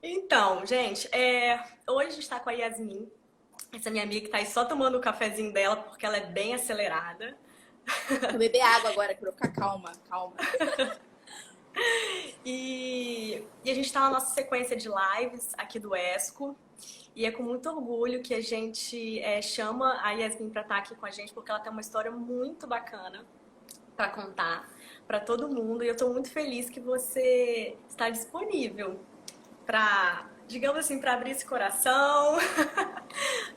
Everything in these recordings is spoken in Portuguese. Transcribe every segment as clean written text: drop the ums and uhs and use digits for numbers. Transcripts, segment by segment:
Então, gente, hoje a gente está com a Yasmin, essa minha amiga que tá aí só tomando o cafezinho dela porque ela é bem acelerada. Vou beber água agora pra eu ficar calma, calma. E a gente está na nossa sequência de lives aqui do ESCO. E é com muito orgulho que a gente chama a Yasmin para estar aqui com a gente, porque ela tem uma história muito bacana para contar para todo mundo. E eu estou muito feliz que você está disponível para, digamos assim, para abrir esse coração,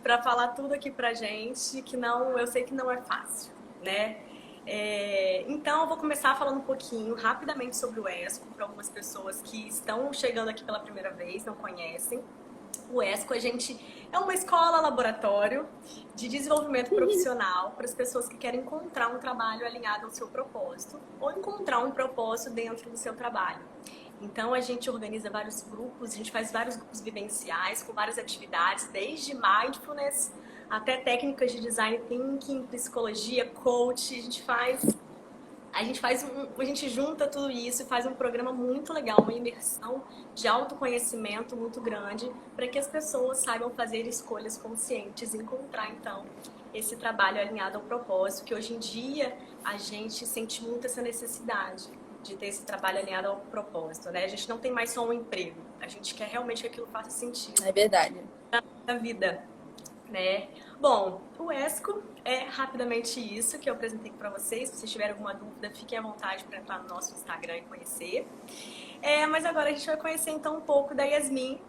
para falar tudo aqui pra gente, que não, eu sei que não é fácil, né? Então, eu vou começar falando um pouquinho, rapidamente, sobre o ESCO, para algumas pessoas que estão chegando aqui pela primeira vez, não conhecem. O ESCO, a gente é uma escola laboratório de desenvolvimento profissional para as pessoas que querem encontrar um trabalho alinhado ao seu propósito ou encontrar um propósito dentro do seu trabalho. Então a gente organiza vários grupos, a gente faz vários grupos vivenciais com várias atividades, desde mindfulness até técnicas de design thinking, psicologia, coach. A gente junta tudo isso e faz um programa muito legal, uma imersão de autoconhecimento muito grande para que as pessoas saibam fazer escolhas conscientes e encontrar então esse trabalho alinhado ao propósito, que hoje em dia a gente sente muito essa necessidade de ter esse trabalho alinhado ao propósito, né? A gente não tem mais só um emprego, a gente quer realmente que aquilo faça sentido É verdade. na vida, né? Bom, o ESCO é rapidamente isso que eu apresentei para vocês. Se vocês tiverem alguma dúvida, fiquem à vontade para entrar no nosso Instagram e conhecer. Mas agora a gente vai conhecer então um pouco da Yasmin.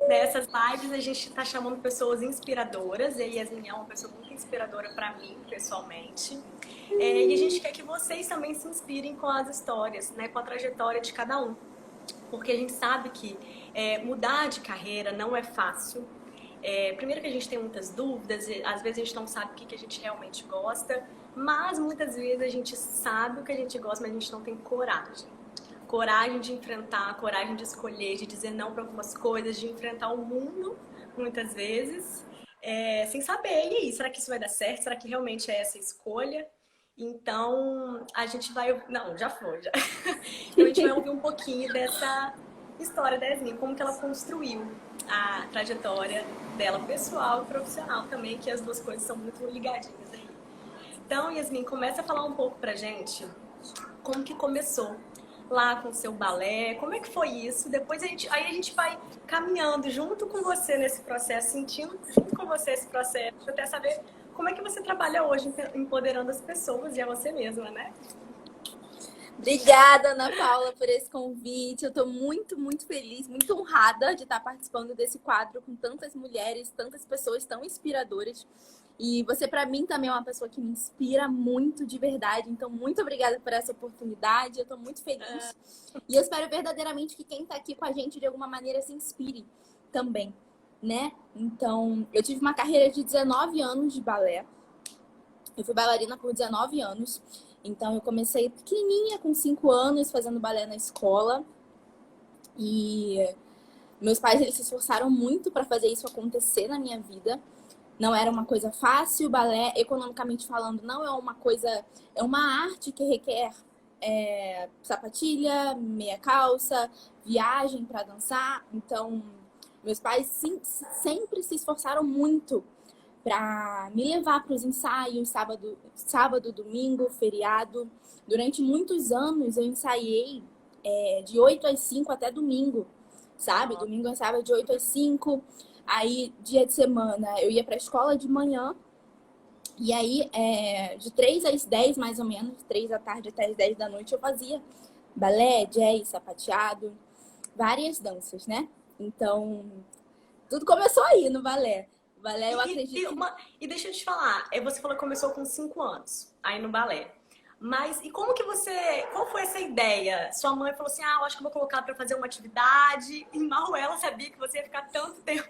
Nessas lives a gente está chamando pessoas inspiradoras, e a Yasmin é uma pessoa muito inspiradora para mim, pessoalmente. E a gente quer que vocês também se inspirem com as histórias, né, com a trajetória de cada um. Porque a gente sabe que mudar de carreira não é fácil. Primeiro que a gente tem muitas dúvidas, às vezes a gente não sabe o que a gente realmente gosta, mas muitas vezes a gente sabe o que a gente gosta, mas a gente não tem coragem. Coragem de enfrentar, coragem de escolher, de dizer não para algumas coisas, de enfrentar o mundo, muitas vezes, sem saber. E aí, será que isso vai dar certo? Será que realmente é essa a escolha? Então, a gente vai... Não, já foi, já. Então, a gente vai ouvir um pouquinho dessa história da Yasmin, como que ela construiu a trajetória dela pessoal e profissional também, que as duas coisas são muito ligadinhas aí. Então, Yasmin, começa a falar um pouco pra gente como que começou lá com o seu balé, como é que foi isso? Depois aí a gente vai caminhando junto com você nesse processo, sentindo junto com você esse processo, até saber como é que você trabalha hoje empoderando as pessoas e a você mesma, né? Obrigada, Ana Paula, por esse convite. Eu tô muito, muito feliz, muito honrada de estar participando desse quadro com tantas mulheres, tantas pessoas tão inspiradoras. E você, para mim, também é uma pessoa que me inspira muito de verdade. Então, muito obrigada por essa oportunidade. Eu tô muito feliz. E eu espero verdadeiramente que quem tá aqui com a gente, de alguma maneira, se inspire também, né? Então, eu tive uma carreira de 19 anos de balé. Eu fui bailarina por 19 anos. Então, eu comecei pequenininha, com 5 anos, fazendo balé na escola. E meus pais, eles se esforçaram muito para fazer isso acontecer na minha vida. Não era uma coisa fácil. Balé, economicamente falando, não é uma coisa... É uma arte que requer sapatilha, meia calça, viagem para dançar. Então, meus pais sempre se esforçaram muito para me levar para os ensaios, sábado, domingo, feriado. Durante muitos anos eu ensaiei de 8 às 5 até domingo, sabe? Domingo eu ensaiava de 8 às 5. Aí, dia de semana, eu ia para a escola de manhã. E aí, de 3 às 10, mais ou menos, 3 da tarde até as 10 da noite, eu fazia balé, jazz, sapateado, várias danças, né? Então, tudo começou aí no balé. Balé, eu acredito que... E deixa eu te falar, você falou que começou com 5 anos, aí no balé. Mas e como que você... Qual foi essa ideia? Sua mãe falou assim, eu acho que eu vou colocar pra fazer uma atividade. E mal ela sabia que você ia ficar tanto tempo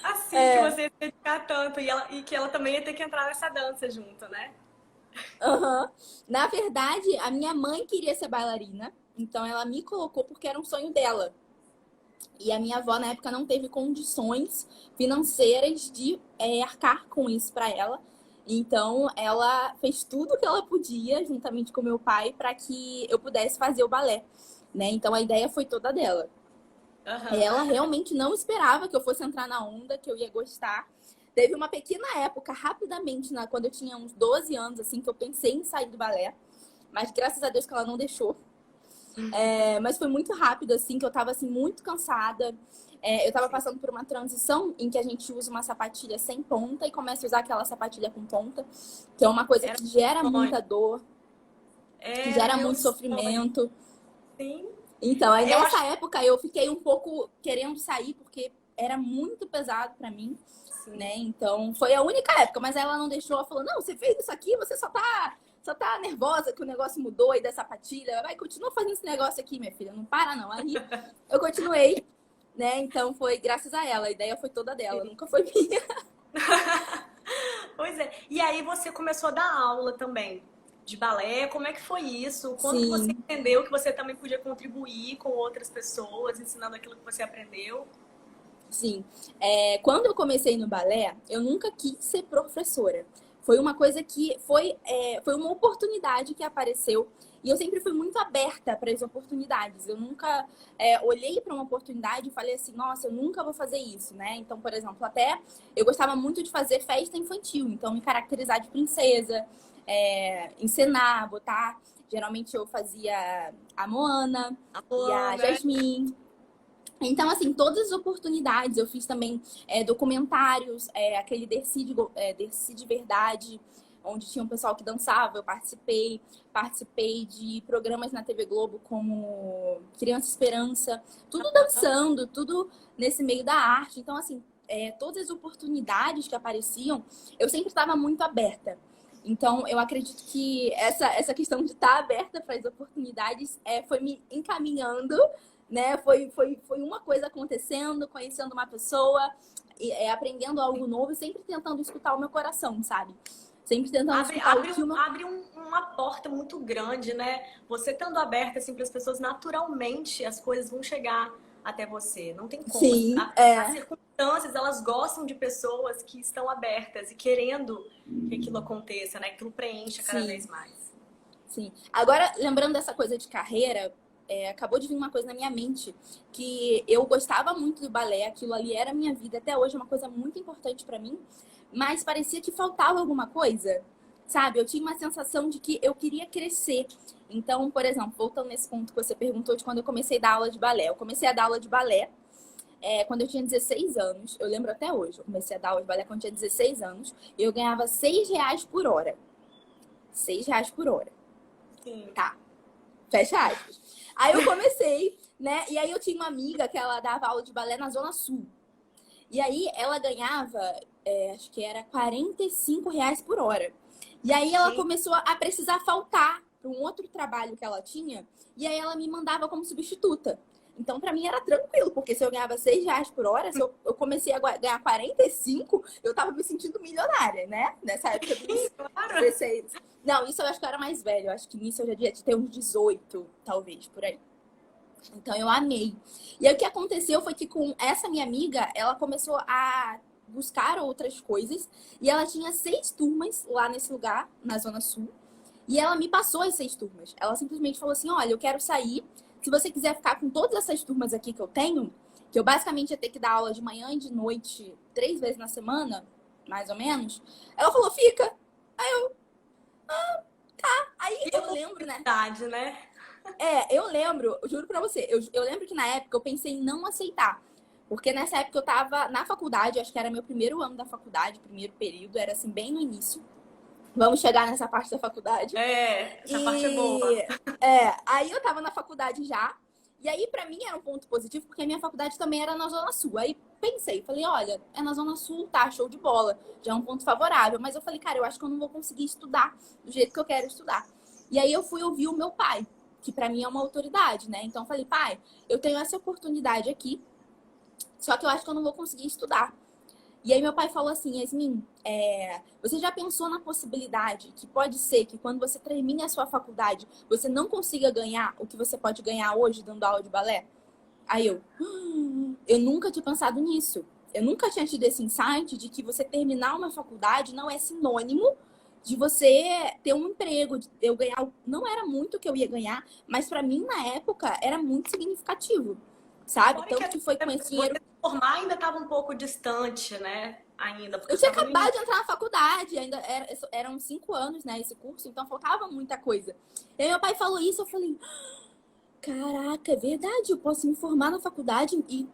assim, que você ia se dedicar tanto. E que ela também ia ter que entrar nessa dança junto, né? Uhum. Na verdade, a minha mãe queria ser bailarina, então ela me colocou porque era um sonho dela. E a minha avó, na época, não teve condições financeiras de arcar com isso para ela. Então, ela fez tudo o que ela podia, juntamente com meu pai, para que eu pudesse fazer o balé, né? Então, a ideia foi toda dela. Aham. Ela realmente não esperava que eu fosse entrar na onda, que eu ia gostar. Teve uma pequena época, rapidamente, quando eu tinha uns 12 anos, assim, que eu pensei em sair do balé. Mas graças a Deus que ela não deixou. Mas foi muito rápido, assim, que eu tava, assim, muito cansada. Eu tava passando por uma transição em que a gente usa uma sapatilha sem ponta e começa a usar aquela sapatilha com ponta, que é uma coisa Era que gera um sonho. muita dor, que Era o gera meu muito sonho. sofrimento. Sim. Então, aí Eu acho nessa época eu fiquei um pouco querendo sair, porque era muito pesado pra mim, sim. né? Então, foi a única época, mas ela não deixou, ela falou: "Não, você fez isso aqui, você só tá nervosa que o negócio mudou aí da sapatilha. Vai, continua fazendo esse negócio aqui, minha filha, não para não". Aí eu continuei, né? Então foi graças a ela, a ideia foi toda dela, Sim. nunca foi minha. Pois é. E aí você começou a dar aula também de balé. Como é que foi isso? Quando que você Sim, entendeu que você também podia contribuir com outras pessoas, ensinando aquilo que você aprendeu? sim. Quando eu comecei no balé, eu nunca quis ser professora. Foi uma coisa que foi uma oportunidade que apareceu. E eu sempre fui muito aberta para as oportunidades. Eu nunca olhei para uma oportunidade e falei assim, nossa, eu nunca vou fazer isso, né? Então, por exemplo, até eu gostava muito de fazer festa infantil. Então, me caracterizar de princesa, encenar, botar. Geralmente eu fazia a Moana e a Amor, né? Jasmine. Então, assim, todas as oportunidades. Eu fiz também documentários, aquele Dercy de Verdade, onde tinha um pessoal que dançava, eu participei. Participei de programas na TV Globo como Criança Esperança, tudo dançando, tudo nesse meio da arte. Então, assim, todas as oportunidades que apareciam, eu sempre estava muito aberta. Então, eu acredito que essa questão de estar aberta para as oportunidades foi me encaminhando, né? Foi uma coisa acontecendo, conhecendo uma pessoa, aprendendo algo novo e sempre tentando escutar o meu coração, sabe? Sempre tentando Abre, escutar o abre, que o um, meu... abre um- uma porta muito grande, né? Você estando aberta assim para as pessoas, naturalmente as coisas vão chegar até você. Não tem como. Sim, As circunstâncias, elas gostam de pessoas que estão abertas e querendo que aquilo aconteça, né? Que aquilo preencha cada vez sim, mais. sim. Agora, lembrando dessa coisa de carreira, acabou de vir uma coisa na minha mente, que eu gostava muito do balé, aquilo ali era a minha vida, até hoje é uma coisa muito importante pra mim, mas parecia que faltava alguma coisa, sabe? Eu tinha uma sensação de que eu queria crescer. Então, por exemplo, voltando nesse ponto que você perguntou de quando eu comecei a dar aula de balé. Eu comecei a dar aula de balé quando eu tinha 16 anos. Eu lembro até hoje. Eu comecei a dar aula de balé quando eu tinha 16 anos. E eu ganhava R$ 6 por hora. R$ 6 por hora. Sim. Tá. Fecha aspas. Aí eu comecei, né? E aí eu tinha uma amiga que ela dava aula de balé na Zona Sul. E aí ela ganhava, acho que era R$ 45 por hora. E aí ela Gente, começou a precisar faltar para um outro trabalho que ela tinha. E aí ela me mandava como substituta. Então, para mim era tranquilo, porque se eu ganhava R$ 6 por hora, se eu comecei a ganhar 45, eu tava me sentindo milionária, né? Nessa época dos claro. 16. Não, isso eu acho que eu era mais velha. Eu acho que nisso eu já devia ter uns 18, talvez, por aí. Então eu amei. E aí o que aconteceu foi que com essa minha amiga, ela começou a buscar outras coisas e ela tinha 6 turmas lá nesse lugar, na Zona Sul. E ela me passou as 6 turmas. Ela simplesmente falou assim: olha, eu quero sair. Se você quiser ficar com todas essas turmas aqui que eu tenho, que eu basicamente ia ter que dar aula de manhã e de noite 3 vezes na semana, mais ou menos. Ela falou: fica. Aí Que eu lembro, né? oportunidade, né? Eu lembro, eu juro pra você, eu lembro que na época eu pensei em não aceitar. Porque nessa época eu tava na faculdade, acho que era meu primeiro ano da faculdade, primeiro período, era assim, bem no início. Vamos chegar nessa parte da faculdade. Essa parte é boa. E aí eu tava na faculdade já. E aí, pra mim, era um ponto positivo, porque a minha faculdade também era na Zona Sul. Aí pensei, falei, olha, é na Zona Sul, tá, show de bola. Já é um ponto favorável. Mas eu falei, cara, eu acho que eu não vou conseguir estudar do jeito que eu quero estudar. E aí eu fui ouvir o meu pai, que pra mim é uma autoridade, né? Então eu falei, pai, eu tenho essa oportunidade aqui, só que eu acho que eu não vou conseguir estudar. E aí meu pai falou assim, Yasmin, você já pensou na possibilidade que pode ser que quando você termine a sua faculdade, você não consiga ganhar o que você pode ganhar hoje dando aula de balé? Aí eu nunca tinha pensado nisso. Eu nunca tinha tido esse insight de que você terminar uma faculdade não é sinônimo de você ter um emprego, de eu ganhar. Não era muito o que eu ia ganhar, mas para mim na época era muito significativo. sabe? Fora que Tanto que foi com esse dinheiro. você se formar ainda estava um pouco distante, né? Ainda, porque Eu você tinha estava no acabado início. de entrar na faculdade, ainda eram 5 anos, né, esse curso, então faltava muita coisa. E aí meu pai falou isso, eu falei, caraca, é verdade, eu posso me formar na faculdade e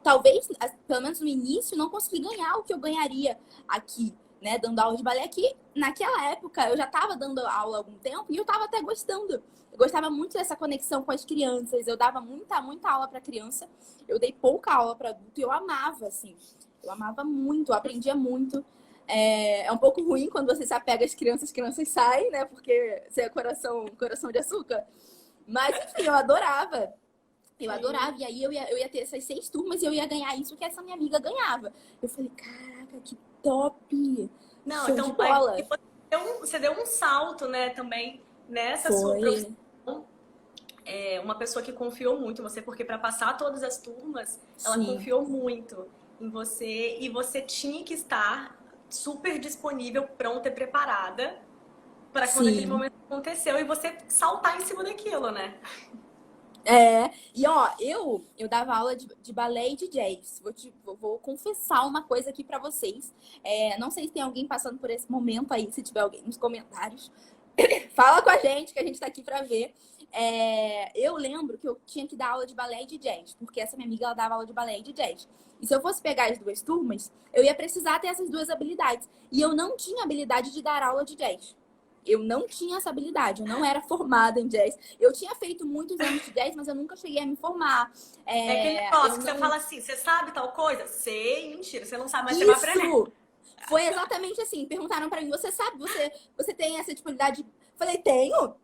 talvez, pelo menos no início, não conseguir ganhar o que eu ganharia aqui, né, dando aula de balé aqui. Naquela época, eu já estava dando aula há algum tempo e eu estava até gostando. Eu gostava muito dessa conexão com as crianças, eu dava muita aula para criança, eu dei pouca aula para adulto e eu amava, assim. Eu amava muito, eu aprendia muito. É um pouco ruim quando você se apega às crianças saem, né? Porque você é coração de açúcar. Mas, enfim, eu adorava. Eu Sim. adorava. E aí eu ia ter essas 6 turmas e eu ia ganhar isso que essa minha amiga ganhava. Eu falei, caraca, que top! Não, Show de então e bola! você deu um salto, né, também nessa sua Foi. profissão. É uma pessoa que confiou muito em você, porque para passar todas as turmas, ela Sim, confiou muito em você e você tinha que estar super disponível, pronta e preparada para quando aquele sim. momento aconteceu e você saltar em cima daquilo, né? E ó, eu dava aula de balé e de jazz. Vou confessar uma coisa aqui pra vocês. Não sei se tem alguém passando por esse momento aí, se tiver alguém nos comentários. Fala com a gente, que a gente tá aqui pra ver. Eu lembro que eu tinha que dar aula de balé e de jazz, porque essa minha amiga ela dava aula de balé e de jazz. E se eu fosse pegar as duas turmas, eu ia precisar ter essas duas habilidades. E eu não tinha habilidade de dar aula de jazz. Eu não tinha essa habilidade, eu não era formada em jazz. Eu tinha feito muitos anos de jazz, mas eu nunca cheguei a me formar. É aquele Eu negócio que você não. fala assim, você sabe tal coisa? Sei, mentira, você não sabe, mas você vai aprender. Isso! Foi exatamente assim. Perguntaram pra mim, você sabe, você tem essa disponibilidade? Falei, tenho.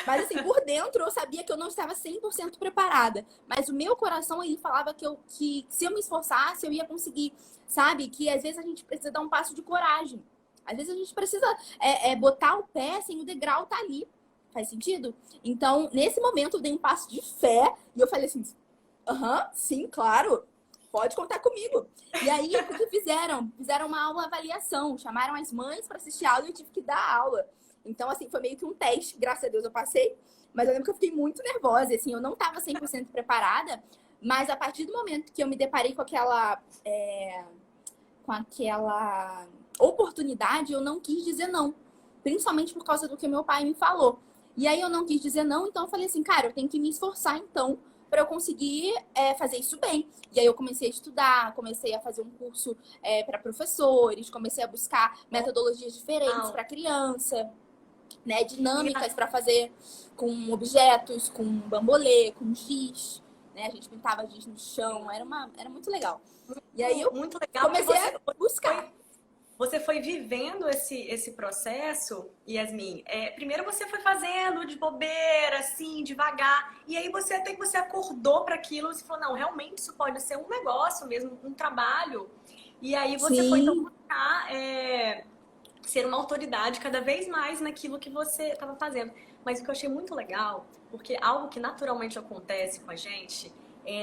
Mas assim, por dentro eu sabia que eu não estava 100% preparada. Mas o meu coração, ele falava que se eu me esforçasse, eu ia conseguir. Sabe? Que às vezes a gente precisa dar um passo de coragem. Às vezes a gente precisa botar o pé, assim, o degrau tá ali. Faz sentido? Então, nesse momento, eu dei um passo de fé e eu falei assim: aham, sim, claro, pode contar comigo. E aí, o que fizeram? Fizeram uma aula avaliação, chamaram as mães para assistir a aula e eu tive que dar aula. Então, assim, foi meio que um teste, graças a Deus eu passei, mas eu lembro que eu fiquei muito nervosa, assim, eu não estava 100% preparada, mas a partir do momento que eu me deparei com aquela oportunidade, eu não quis dizer não. Principalmente por causa do que meu pai me falou. E aí eu não quis dizer não, então eu falei assim, cara, eu tenho que me esforçar então para eu conseguir fazer isso bem. E aí eu comecei a estudar, comecei a fazer um curso para professores, comecei a buscar metodologias diferentes Não. para criança, né, E dinâmicas para fazer com objetos, com bambolê, com giz, né? A gente pintava giz no chão, era muito legal. E aí eu muito legal que comecei a buscar. você foi vivendo esse processo, Yasmin. Primeiro você foi fazendo de bobeira, assim, devagar. E aí até que você acordou para aquilo, você falou, não, realmente isso pode ser um negócio mesmo, um trabalho. E aí você foi então Sim, buscar ser uma autoridade cada vez mais naquilo que você estava fazendo. Mas o que eu achei muito legal, porque algo que naturalmente acontece com a gente,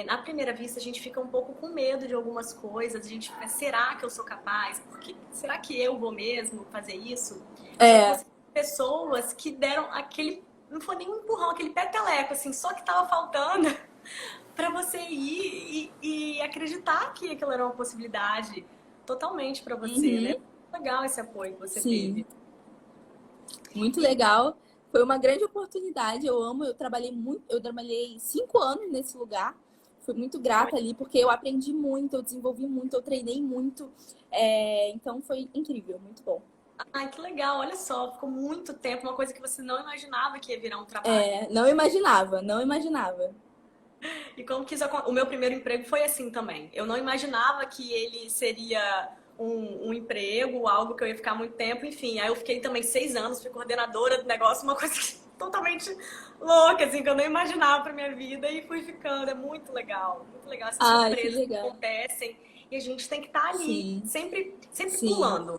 na primeira vista a gente fica um pouco com medo de algumas coisas, a gente fica, será que eu sou capaz? Será que eu vou mesmo fazer isso? Só que é, você tem pessoas que deram aquele, não foi nem um empurrão, aquele peteleco, assim, só que estava faltando para você ir e acreditar que aquilo era uma possibilidade totalmente para você, né? uhum, Legal esse apoio que você sim, teve. muito E legal. Foi uma grande oportunidade. Eu amo, eu trabalhei muito, eu trabalhei 5 anos nesse lugar. Fui muito grata ali porque eu aprendi muito, eu desenvolvi muito, eu treinei muito. Então foi incrível, muito bom. ai, que legal, olha só, ficou muito tempo, uma coisa que você não imaginava que ia virar um trabalho. Não imaginava, não imaginava. E como que o meu primeiro emprego foi assim também. Eu não imaginava que ele seria um emprego, algo que eu ia ficar muito tempo, enfim. Aí eu fiquei também 6 anos, fui coordenadora do negócio, uma coisa totalmente louca, assim, que eu não imaginava pra minha vida e fui ficando. É muito legal essas Ai, que surpresas que legal. acontecem e a gente tem que estar ali, Sim, sempre sim. pulando.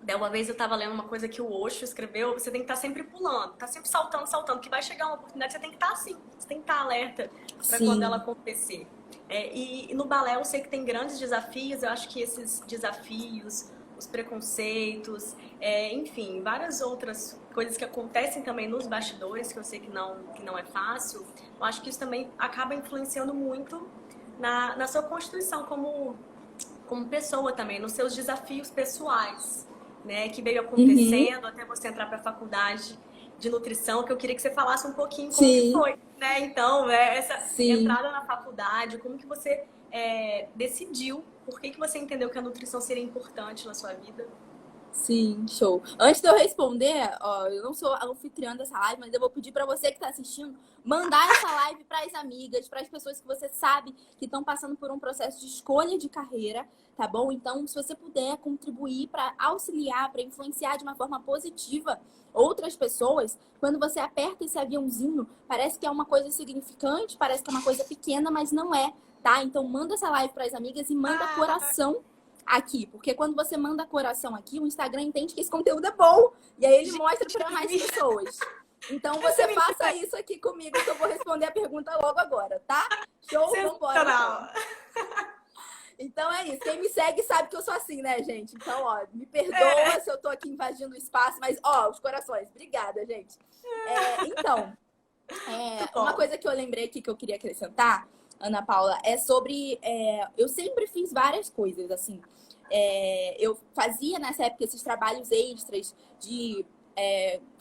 Daí uma vez eu tava lendo uma coisa que o Osho escreveu, você tem que estar sempre pulando, tá sempre saltando, que vai chegar uma oportunidade, você tem que estar assim, você tem que estar alerta para quando ela Sim, acontecer. E no balé eu sei que tem grandes desafios, eu acho que esses desafios os preconceitos, enfim, várias outras coisas que acontecem também nos bastidores, que eu sei que não é fácil. Eu acho que isso também acaba influenciando muito na sua constituição como pessoa também, nos seus desafios pessoais, né? Que veio Uhum. acontecendo até você entrar para a faculdade de nutrição, que eu queria que você falasse um pouquinho como que Sim, foi, né? Então, essa sim. entrada na faculdade, como que você decidiu, por que você entendeu que a nutrição seria importante na sua vida? Sim, show. Antes de eu responder, ó, eu não sou anfitriã dessa live, mas eu vou pedir para você que está assistindo mandar essa live para as amigas, para as pessoas que você sabe que estão passando por um processo de escolha de carreira, tá bom? Então, se você puder contribuir para auxiliar, para influenciar de uma forma positiva outras pessoas, quando você aperta esse aviãozinho, parece que é uma coisa insignificante, parece que é uma coisa pequena, mas não é, tá? Então, manda essa live para as amigas e manda Ah, coração aqui, porque quando você manda coração aqui, o Instagram entende que esse conteúdo é bom e aí ele mostra gente, para mais pessoas. Então essa você menina faça é isso aqui comigo que eu vou responder a pergunta logo agora, tá? Show? Vambora então. sensacional. Então é isso. Quem me segue sabe que eu sou assim, né, gente? Então, ó, me É, perdoa se eu tô aqui invadindo o espaço, mas ó, os corações. Obrigada, gente. Então, muito uma bom. coisa que eu lembrei aqui que eu queria acrescentar, Ana Paula, é sobre. Eu sempre fiz várias coisas, assim. Eu fazia nessa época esses trabalhos extras de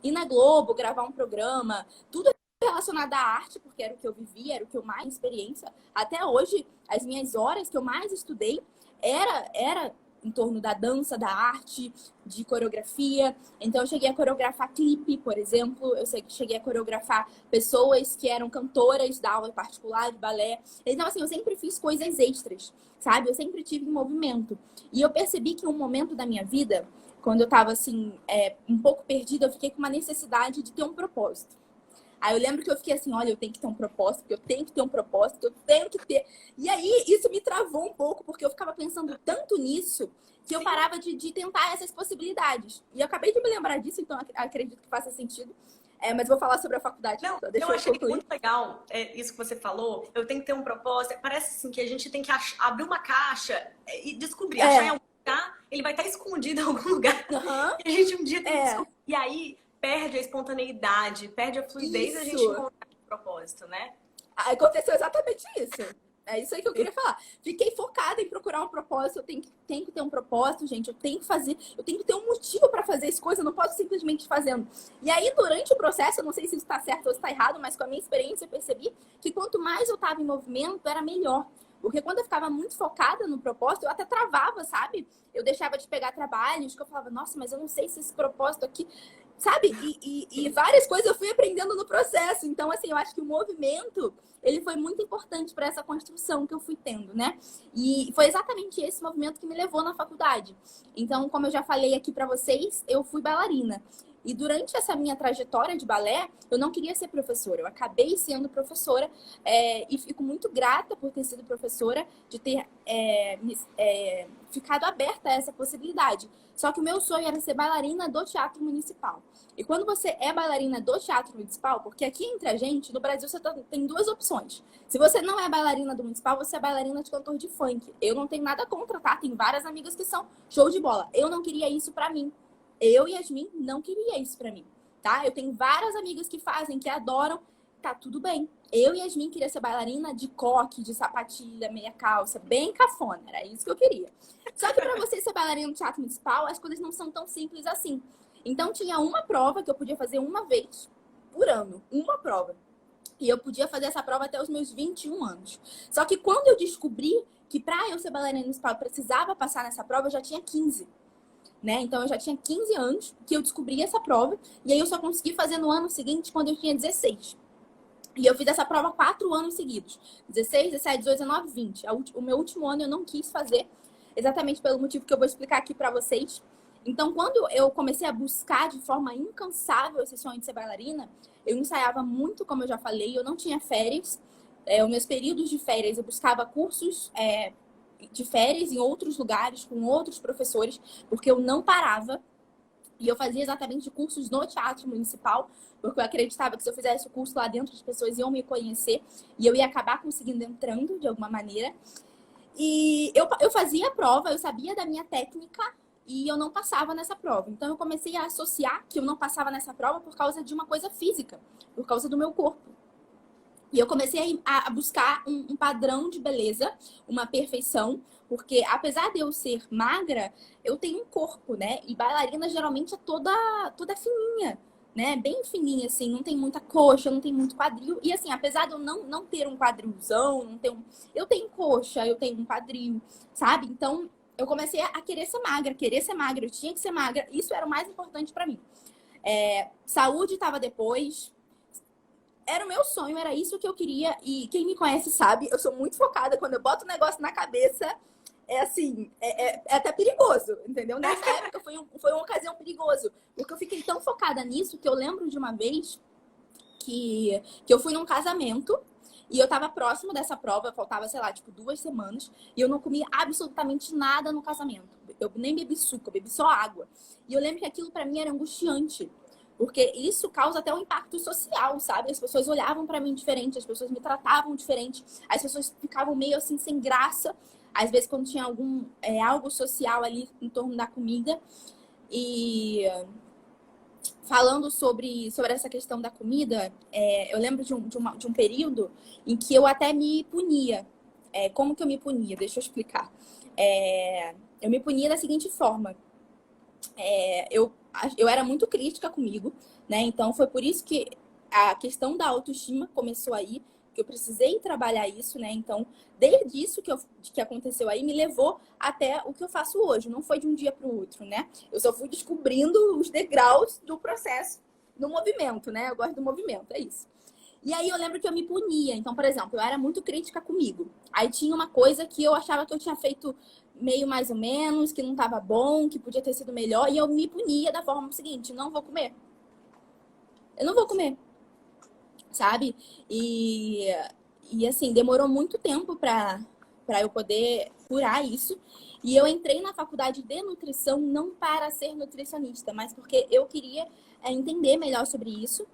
ir na Globo, gravar um programa, tudo relacionado à arte, porque era o que eu vivia, era o que eu mais experiência. Até hoje, as minhas horas que eu mais estudei era em torno da dança, da arte, de coreografia. Então, eu cheguei a coreografar clipe, por exemplo. Eu cheguei a coreografar pessoas que eram cantoras da aula particular de balé. Então, assim, eu sempre fiz coisas extras, sabe? Eu sempre tive em movimento. E eu percebi que um momento da minha vida, quando eu tava, assim, um pouco perdida, eu fiquei com uma necessidade de ter um propósito. Aí eu lembro que eu fiquei assim, olha, eu tenho que ter um propósito, porque eu tenho que ter um propósito, eu tenho que ter. E aí isso me travou um pouco, porque eu ficava pensando tanto nisso que eu Sim. parava de tentar essas possibilidades. E eu acabei de me lembrar disso, então acredito que faça sentido. Mas vou falar sobre a faculdade, Não, então, eu deixa eu achei concluir. muito legal isso que você falou. Eu tenho que ter um propósito. Parece assim que a gente tem que abrir uma caixa e descobrir, achar em É, algum lugar, ele vai estar escondido em algum lugar. aham, E a gente um dia tem que é, descobrir. E aí perde a espontaneidade, perde a fluidez da gente isso. encontrar o propósito, né? Aconteceu exatamente isso. É isso aí que eu queria falar. Fiquei focada em procurar um propósito. Tenho que ter um propósito, gente. Eu tenho que fazer, eu tenho que ter um motivo para fazer as coisas. Eu não posso simplesmente ir fazendo. E aí, durante o processo, eu não sei se isso está certo ou está errado, mas com a minha experiência, eu percebi que quanto mais eu estava em movimento, era melhor. Porque quando eu ficava muito focada no propósito, eu até travava, sabe? Eu deixava de pegar trabalhos, que eu falava, nossa, mas eu não sei se esse propósito aqui sabe? E várias coisas eu fui aprendendo no processo. Então, assim, eu acho que o movimento, ele foi muito importante para essa construção que eu fui tendo, né? E foi exatamente esse movimento que me levou na faculdade. Então, como eu já falei aqui para vocês, eu fui bailarina. E durante essa minha trajetória de balé, eu não queria ser professora. Eu acabei sendo professora e fico muito grata por ter sido professora, de ter ficado aberta a essa possibilidade. Só que o meu sonho era ser bailarina do Teatro Municipal. E quando você é bailarina do Teatro Municipal, porque aqui entre a gente, no Brasil, você tem duas opções. Se você não é bailarina do Municipal, você é bailarina de cantor de funk. Eu não tenho nada contra, tá? Tem várias amigas que são show de bola. Eu não queria isso pra mim. Eu, Yasmin, não queria isso pra mim, tá? Eu tenho várias amigas que fazem, que adoram. Tá tudo bem. Eu, Yasmin, queria ser bailarina de coque, de sapatilha, meia calça, bem cafona. Era isso que eu queria. Só que pra você ser bailarina no Teatro Municipal, as coisas não são tão simples assim. Então tinha uma prova que eu podia fazer uma vez por ano, uma prova. E eu podia fazer essa prova até os meus 21 anos. Só que quando eu descobri que para eu ser bailarina municipal eu precisava passar nessa prova, eu já tinha 15, né? Então eu já tinha 15 anos que eu descobri essa prova e aí eu só consegui fazer no ano seguinte quando eu tinha 16. E eu fiz essa prova 4 anos seguidos. 16, 17, 18, 19, 20. O meu último ano eu não quis fazer, exatamente pelo motivo que eu vou explicar aqui para vocês. Então, quando eu comecei a buscar de forma incansável esse sonho de ser bailarina, eu ensaiava muito, como eu já falei, eu não tinha férias. Os meus períodos de férias, eu buscava cursos de férias em outros lugares, com outros professores, porque eu não parava. E eu fazia exatamente cursos no Teatro Municipal, porque eu acreditava que se eu fizesse o curso lá dentro, as pessoas iam me conhecer e eu ia acabar conseguindo entrando de alguma maneira. E eu fazia a prova, eu sabia da minha técnica, e eu não passava nessa prova. Então eu comecei a associar que eu não passava nessa prova por causa de uma coisa física, por causa do meu corpo. E eu comecei a buscar um padrão de beleza, uma perfeição, porque apesar de eu ser magra, eu tenho um corpo, né? E bailarina geralmente é toda fininha, né? Bem fininha, assim, não tem muita coxa, não tem muito quadril. E assim, apesar de eu não ter um quadrilzão, não ter eu tenho coxa, eu tenho um quadril, sabe? Então, eu comecei a querer ser magra, eu tinha que ser magra. Isso era o mais importante pra mim. Saúde estava depois. Era o meu sonho, era isso que eu queria. E quem me conhece sabe, eu sou muito focada. Quando eu boto um negócio na cabeça, é assim, é até perigoso, entendeu? Nessa época foi uma ocasião perigosa. Porque eu fiquei tão focada nisso que eu lembro de uma vez que eu fui num casamento e eu tava próximo dessa prova, faltava, sei lá, tipo, 2 semanas, e eu não comi absolutamente nada no casamento. Eu nem bebi suco, eu bebi só água. E eu lembro que aquilo pra mim era angustiante. Porque isso causa até um impacto social, sabe? As pessoas olhavam pra mim diferente, as pessoas me tratavam diferente, as pessoas ficavam meio assim sem graça. Às vezes quando tinha algo social ali em torno da comida. E falando sobre essa questão da comida, eu lembro de um período em que eu até me punia. Como que eu me punia? Deixa eu explicar. Eu me punia da seguinte forma. Eu era muito crítica comigo, né? Então foi por isso que a questão da autoestima começou aí, que eu precisei trabalhar isso, né? Então, desde isso que aconteceu aí, me levou até o que eu faço hoje. Não foi de um dia para o outro, né? Eu só fui descobrindo os degraus do processo, do movimento, né? Eu gosto do movimento, é isso. E aí eu lembro que eu me punia. Então, por exemplo, eu era muito crítica comigo. Aí tinha uma coisa que eu achava que eu tinha feito meio mais ou menos, que não estava bom, que podia ter sido melhor. E eu me punia da forma seguinte, não vou comer. Eu não vou comer. Sabe? E assim, demorou muito tempo para eu poder curar isso. E eu entrei na faculdade de nutrição não para ser nutricionista, mas porque eu queria entender melhor sobre isso.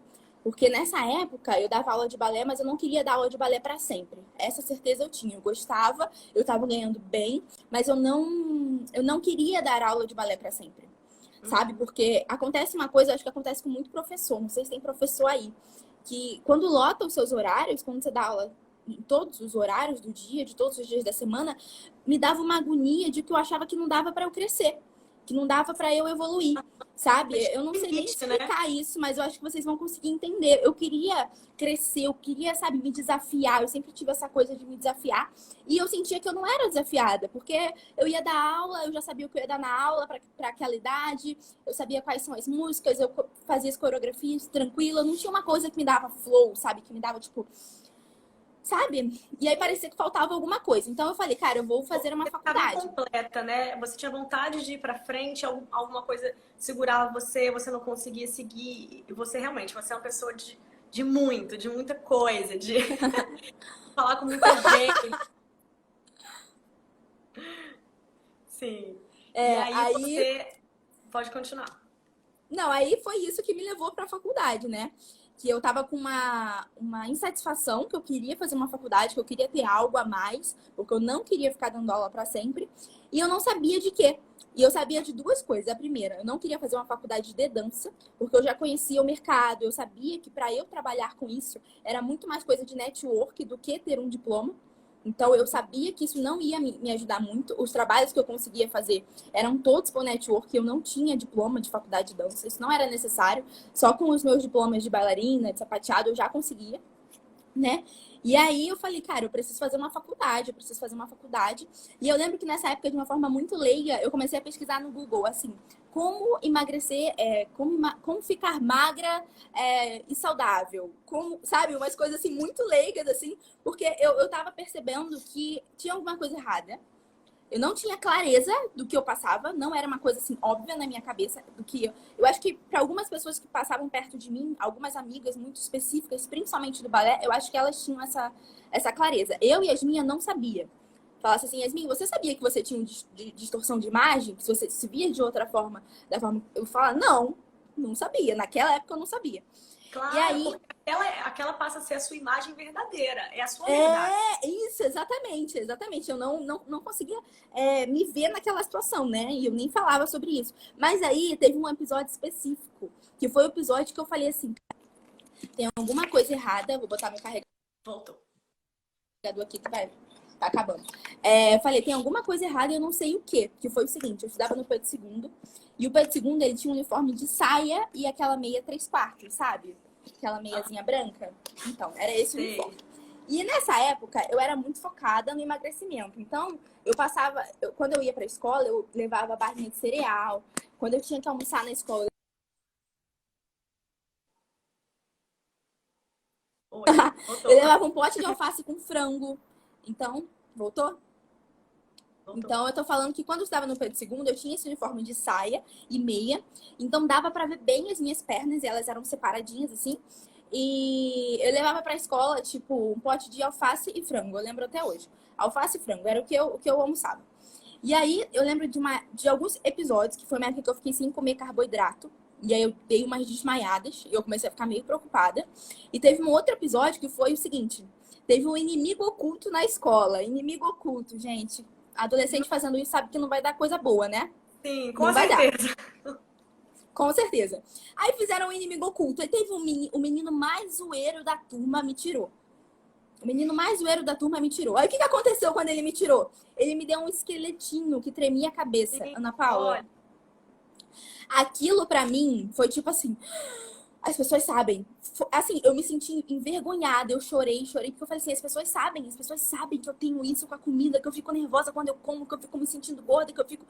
Porque nessa época eu dava aula de balé, mas eu não queria dar aula de balé para sempre. Essa certeza eu tinha. Eu gostava, eu estava ganhando bem, mas eu não queria dar aula de balé para sempre. Sabe? Porque acontece uma coisa, acho que acontece com muito professor. Não sei se tem professor aí. Que quando lota os seus horários, quando você dá aula em todos os horários do dia, de todos os dias da semana, me dava uma agonia de que eu achava que não dava para eu crescer, que não dava para eu evoluir, sabe? Eu não sei nem explicar isso, mas eu acho que vocês vão conseguir entender. Eu queria crescer, eu queria, sabe, me desafiar. Eu sempre tive essa coisa de me desafiar. E eu sentia que eu não era desafiada, porque eu ia dar aula, eu já sabia o que eu ia dar na aula para aquela idade, eu sabia quais são as músicas, eu fazia as coreografias tranquila, não tinha uma coisa que me dava flow, sabe? Que me dava, tipo... Sabe? E aí parecia que faltava alguma coisa. Então eu falei, cara, eu vou fazer uma faculdade. Você estava completa, né? Você tinha vontade de ir pra frente, alguma coisa segurava você, você não conseguia seguir. E você realmente, você é uma pessoa de muita coisa, de falar com muita gente. Sim. E aí você pode continuar. Não, aí foi isso que me levou para a faculdade, né? Que eu tava com uma insatisfação, que eu queria fazer uma faculdade, que eu queria ter algo a mais, porque eu não queria ficar dando aula para sempre. E eu não sabia de quê. E eu sabia de 2 coisas. A primeira, eu não queria fazer uma faculdade de dança, porque eu já conhecia o mercado, eu sabia que para eu trabalhar com isso era muito mais coisa de network do que ter um diploma. Então, eu sabia que isso não ia me ajudar muito. Os trabalhos que eu conseguia fazer eram todos por network. Eu não tinha diploma de faculdade de dança. Isso não era necessário. Só com os meus diplomas de bailarina, de sapateado, eu já conseguia, né? E aí eu falei, cara, eu preciso fazer uma faculdade, E eu lembro que nessa época, de uma forma muito leiga, eu comecei a pesquisar no Google, assim, como emagrecer, como ficar magra e saudável. Como, sabe, umas coisas assim muito leigas, assim, porque eu tava percebendo que tinha alguma coisa errada. Eu não tinha clareza do que eu passava, não era uma coisa assim óbvia na minha cabeça do que eu acho que para algumas pessoas que passavam perto de mim, algumas amigas muito específicas, principalmente do balé, eu acho que elas tinham essa clareza. Eu e Yasmin não sabia. Falasse assim, Yasmin, você sabia que você tinha distorção de imagem, que você se via de outra forma, da forma eu falava, não sabia. Naquela época eu não sabia. E Claro, aí, porque aquela passa a ser a sua imagem verdadeira, é a sua verdade. isso, exatamente, exatamente. Eu não conseguia me ver naquela situação, né? E eu nem falava sobre isso. Mas aí teve um episódio específico, que foi o episódio que eu falei assim, tem alguma coisa errada, vou botar meu Voltou. carregador aqui que vai tá acabando. Eu falei, tem alguma coisa errada e eu não sei o quê. Que foi o seguinte, eu estudava no Pedro II, e o Pedro II, ele tinha um uniforme de saia e aquela meia 3/4, sabe? Aquela meiazinha branca. Então, era esse o uniforme. Sei. E nessa época, eu era muito focada no emagrecimento. Então, eu passava... quando eu ia pra escola, eu levava barrinha de cereal. Quando eu tinha que almoçar na escola... Oi, eu voltou. levava um pote de alface com frango. Então, voltou? Voltou. Então, eu tô falando que quando eu estava no Pedro II, eu tinha esse uniforme de saia e meia. Então, dava pra ver bem as minhas pernas. E elas eram separadinhas, assim. E eu levava pra escola, tipo, um pote de alface e frango. Eu lembro até hoje. Alface e frango. Era o que eu almoçava. E aí, eu lembro de alguns episódios, que foi uma época que eu fiquei sem comer carboidrato. E aí, eu dei umas desmaiadas. E eu comecei a ficar meio preocupada. E teve um outro episódio que foi o seguinte. Teve um inimigo oculto na escola. Inimigo oculto, gente. Adolescente fazendo isso sabe que não vai dar coisa boa, né? Sim, com Não vai dar. certeza. Com certeza. Aí fizeram um inimigo oculto. Aí teve o menino mais zoeiro da turma me tirou. O menino mais zoeiro da turma me tirou. Aí o que aconteceu quando ele me tirou? Ele me deu um esqueletinho que tremia a cabeça, Sim, Ana Paula. olha, Aquilo pra mim foi tipo assim, as pessoas sabem. Assim, eu me senti envergonhada, eu chorei, porque eu falei assim, as pessoas sabem que eu tenho isso com a comida, que eu fico nervosa quando eu como, que eu fico me sentindo gorda, que eu fico...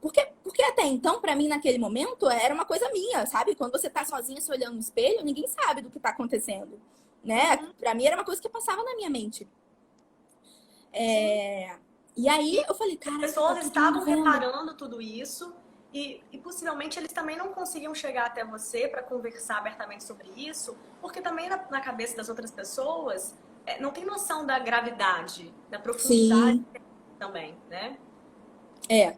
Porque até então, pra mim, naquele momento, era uma coisa minha, sabe? Quando você tá sozinha se olhando no espelho, ninguém sabe do que tá acontecendo, né? Pra mim era uma coisa que passava na minha mente. sim. E aí E eu falei, as caraca, tá pessoas todo mundo estavam vendo. reparando tudo isso e possivelmente eles também não conseguiam chegar até você para conversar abertamente sobre isso, porque também na cabeça das outras pessoas não tem noção da gravidade, da profundidade Sim, também, né? é.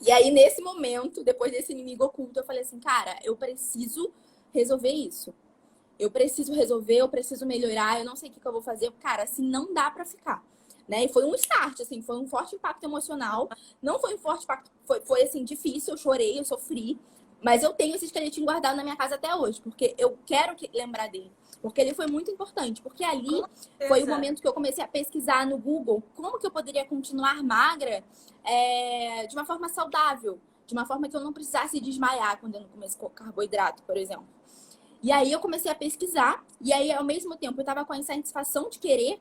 E aí, nesse momento, depois desse inimigo oculto, eu falei assim, cara, eu preciso resolver isso. Eu preciso resolver, eu preciso melhorar, eu não sei o que eu vou fazer. Cara, assim, não dá pra ficar. Né? E foi um start, assim, foi um forte impacto emocional. Não foi um forte impacto, foi assim, difícil, eu chorei, eu sofri. Mas eu tenho esse esqueletinho guardado na minha casa até hoje, porque eu quero lembrar dele. Porque ele foi muito importante. Porque ali Com foi o certeza. momento que eu comecei a pesquisar no Google como que eu poderia continuar magra de uma forma saudável. De uma forma que eu não precisasse desmaiar quando eu não comesse carboidrato, por exemplo. E aí eu comecei a pesquisar, e aí ao mesmo tempo eu estava com a insatisfação de querer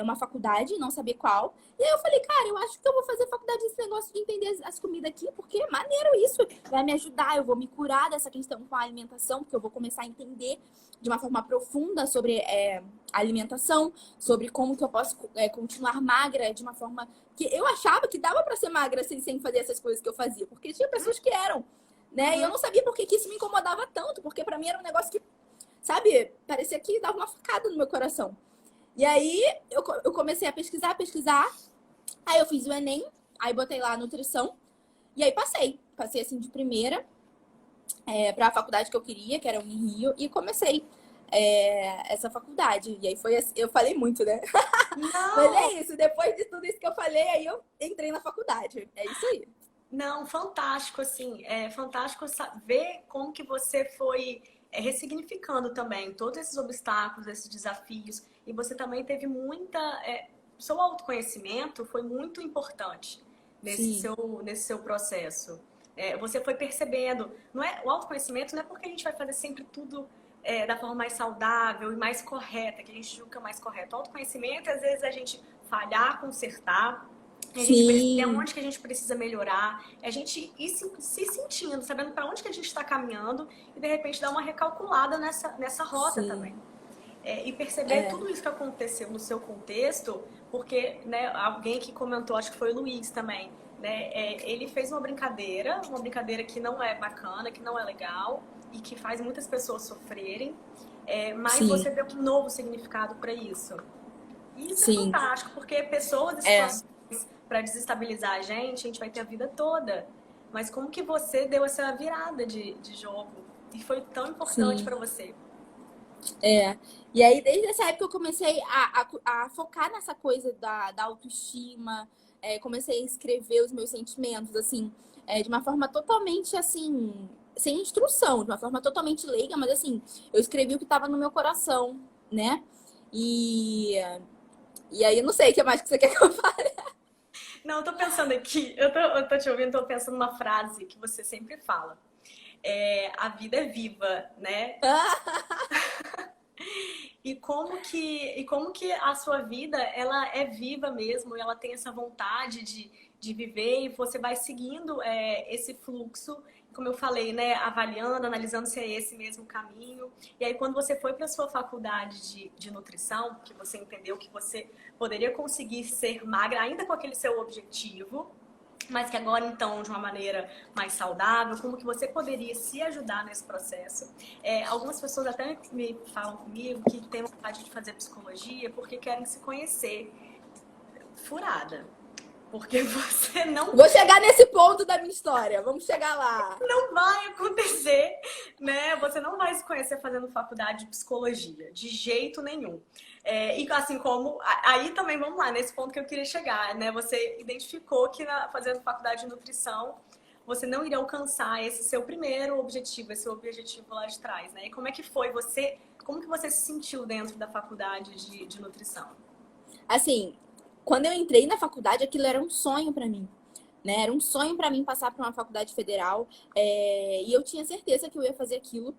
uma faculdade, não saber qual. E aí eu falei, cara, eu acho que eu vou fazer faculdade desse negócio de entender as comidas aqui, porque é maneiro isso, vai me ajudar, eu vou me curar dessa questão com a alimentação, porque eu vou começar a entender de uma forma profunda sobre a alimentação, sobre como que eu posso continuar magra de uma forma que eu achava que dava para ser magra sem fazer essas coisas que eu fazia, porque tinha pessoas que eram, né? E eu Uhum. não sabia por que isso me incomodava tanto, porque pra mim era um negócio que, sabe, parecia que dava uma facada no meu coração. E aí eu comecei a pesquisar, aí eu fiz o Enem, aí botei lá a nutrição, e aí passei. Passei assim de primeira pra faculdade que eu queria, que era o Rio, e comecei essa faculdade. E aí foi assim, eu falei muito, né? Mas Não, é isso, depois de tudo isso que eu falei, aí eu entrei na faculdade. É isso aí. não, fantástico, assim, é fantástico ver como que você foi ressignificando também todos esses obstáculos, esses desafios, e você também teve seu autoconhecimento foi muito importante Sim, nesse seu processo. Você foi percebendo, não é, o autoconhecimento não é porque a gente vai fazer sempre tudo da forma mais saudável e mais correta, que a gente julga mais correto. O autoconhecimento, às vezes, a gente falhar, consertar, a gente perceber sim, onde que a gente precisa melhorar, a gente ir se sentindo, sabendo para onde que a gente está caminhando e de repente dar uma recalculada nessa rota também. sim. E perceber tudo isso que aconteceu no seu contexto, porque né, alguém que comentou, acho que foi o Luiz também, né, ele fez uma brincadeira que não é bacana, que não é legal e que faz muitas pessoas sofrerem, mas Sim, você deu um novo significado para isso. E isso é sim. fantástico, porque pessoas e É, situações para desestabilizar a gente vai ter a vida toda. Mas como que você deu essa virada de jogo? e foi tão importante Sim. para você. É. E aí, desde essa época, eu comecei a focar nessa coisa da autoestima, comecei a escrever os meus sentimentos, assim, de uma forma totalmente, assim, sem instrução, de uma forma totalmente leiga, mas, assim, eu escrevi o que estava no meu coração, né? E, e aí, eu não sei o que mais que você quer que eu fale. Não, eu tô pensando aqui, eu tô te ouvindo, tô pensando numa frase que você sempre fala. A vida é viva, né? E como que a sua vida, ela é viva mesmo, ela tem essa vontade de viver e você vai seguindo esse fluxo, como eu falei, né, avaliando, analisando se é esse mesmo caminho. E aí quando você foi para a sua faculdade de nutrição, que você entendeu que você poderia conseguir ser magra ainda com aquele seu objetivo, mas que agora então de uma maneira mais saudável, como que você poderia se ajudar nesse processo. Algumas pessoas até me falam comigo que têm vontade de fazer psicologia porque querem se conhecer. Furada. Porque você não Vou chegar nesse ponto da minha história. Vamos chegar lá. vai acontecer, né? Você não vai se conhecer fazendo faculdade de psicologia, de jeito nenhum. E assim como, aí também vamos lá, nesse ponto que eu queria chegar, né? Você identificou que fazendo faculdade de nutrição, você não iria alcançar esse seu primeiro objetivo, esse seu objetivo lá de trás, né? E como é que foi você, como que você se sentiu dentro da faculdade de nutrição? Assim, quando eu entrei na faculdade, aquilo era um sonho pra mim. Né? Era um sonho para mim passar para uma faculdade federal, e eu tinha certeza que eu ia fazer aquilo.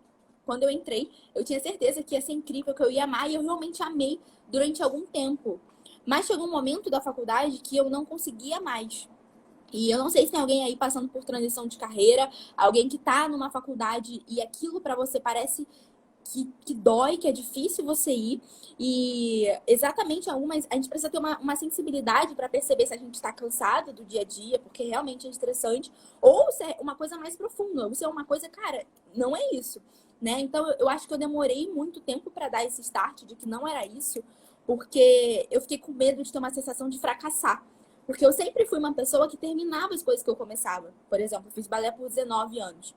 Quando eu entrei, eu tinha certeza que ia ser incrível, que eu ia amar, e eu realmente amei durante algum tempo. Mas chegou um momento da faculdade que eu não conseguia mais. E eu não sei se tem alguém aí passando por transição de carreira, alguém que tá numa faculdade e aquilo para você parece que dói, que é difícil você ir. E exatamente algumas. A gente precisa ter uma sensibilidade para perceber se a gente está cansado do dia a dia, porque realmente é estressante, ou se é uma coisa mais profunda, ou se é uma coisa, cara, não é isso. Né? Então eu acho que eu demorei muito tempo para dar esse start de que não era isso, porque eu fiquei com medo de ter uma sensação de fracassar. Porque eu sempre fui uma pessoa que terminava as coisas que eu começava. Por exemplo, eu fiz balé por 19 anos,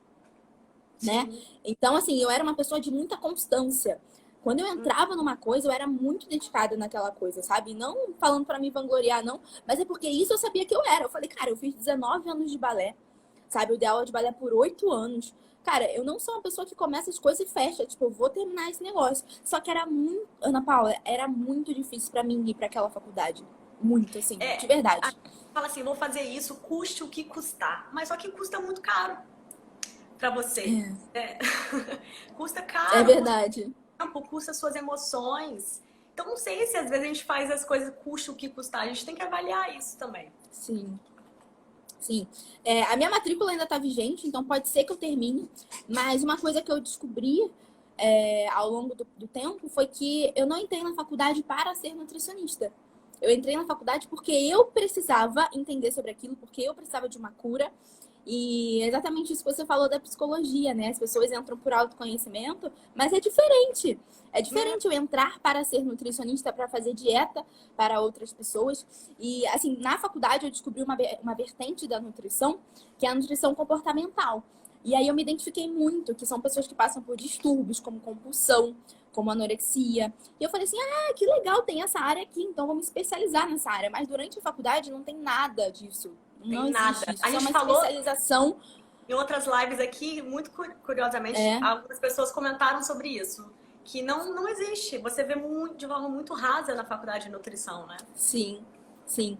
né? Sim. Então, assim, eu era uma pessoa de muita constância. Quando eu entrava numa coisa, eu era muito dedicada naquela coisa, sabe? Não falando pra me vangloriar, não, mas é porque isso eu sabia que eu era. Eu falei, cara, eu fiz 19 anos de balé, sabe? Eu dei aula de balé por 8 anos. Cara, eu não sou uma pessoa que começa as coisas e fecha. Tipo, eu vou terminar esse negócio. Só que era muito, Ana Paula, era muito difícil pra mim ir pra aquela faculdade. Muito, assim, de É, verdade. fala assim, vou fazer isso, custe o que custar. Mas só que custa muito caro para você. É. Custa É caro, custa verdade. tempo, custa suas emoções. Então não sei se às vezes a gente faz as coisas custa o que custar. A gente tem que avaliar isso também. Sim. Sim. A minha matrícula ainda está vigente, então pode ser que eu termine. Mas uma coisa que eu descobri ao longo do tempo foi que eu não entrei na faculdade para ser nutricionista. Eu entrei na faculdade porque eu precisava entender sobre aquilo, porque eu precisava de uma cura. E é exatamente isso que você falou da psicologia, né? As pessoas entram por autoconhecimento, mas é diferente. É Né? diferente eu entrar para ser nutricionista, para fazer dieta para outras pessoas. E, assim, na faculdade eu descobri uma vertente da nutrição, que é a nutrição comportamental. E aí eu me identifiquei muito, que são pessoas que passam por distúrbios, como compulsão, como anorexia. E eu falei assim, que legal, tem essa área aqui, então vou me especializar nessa área. Mas durante a faculdade não tem nada disso. Tem Não existe nada. isso. A Isso é gente uma falou especialização. em outras lives aqui, muito curiosamente, É, algumas pessoas comentaram sobre isso. Que não existe. Você vê muito, de forma muito rasa na faculdade de nutrição, né? sim, sim.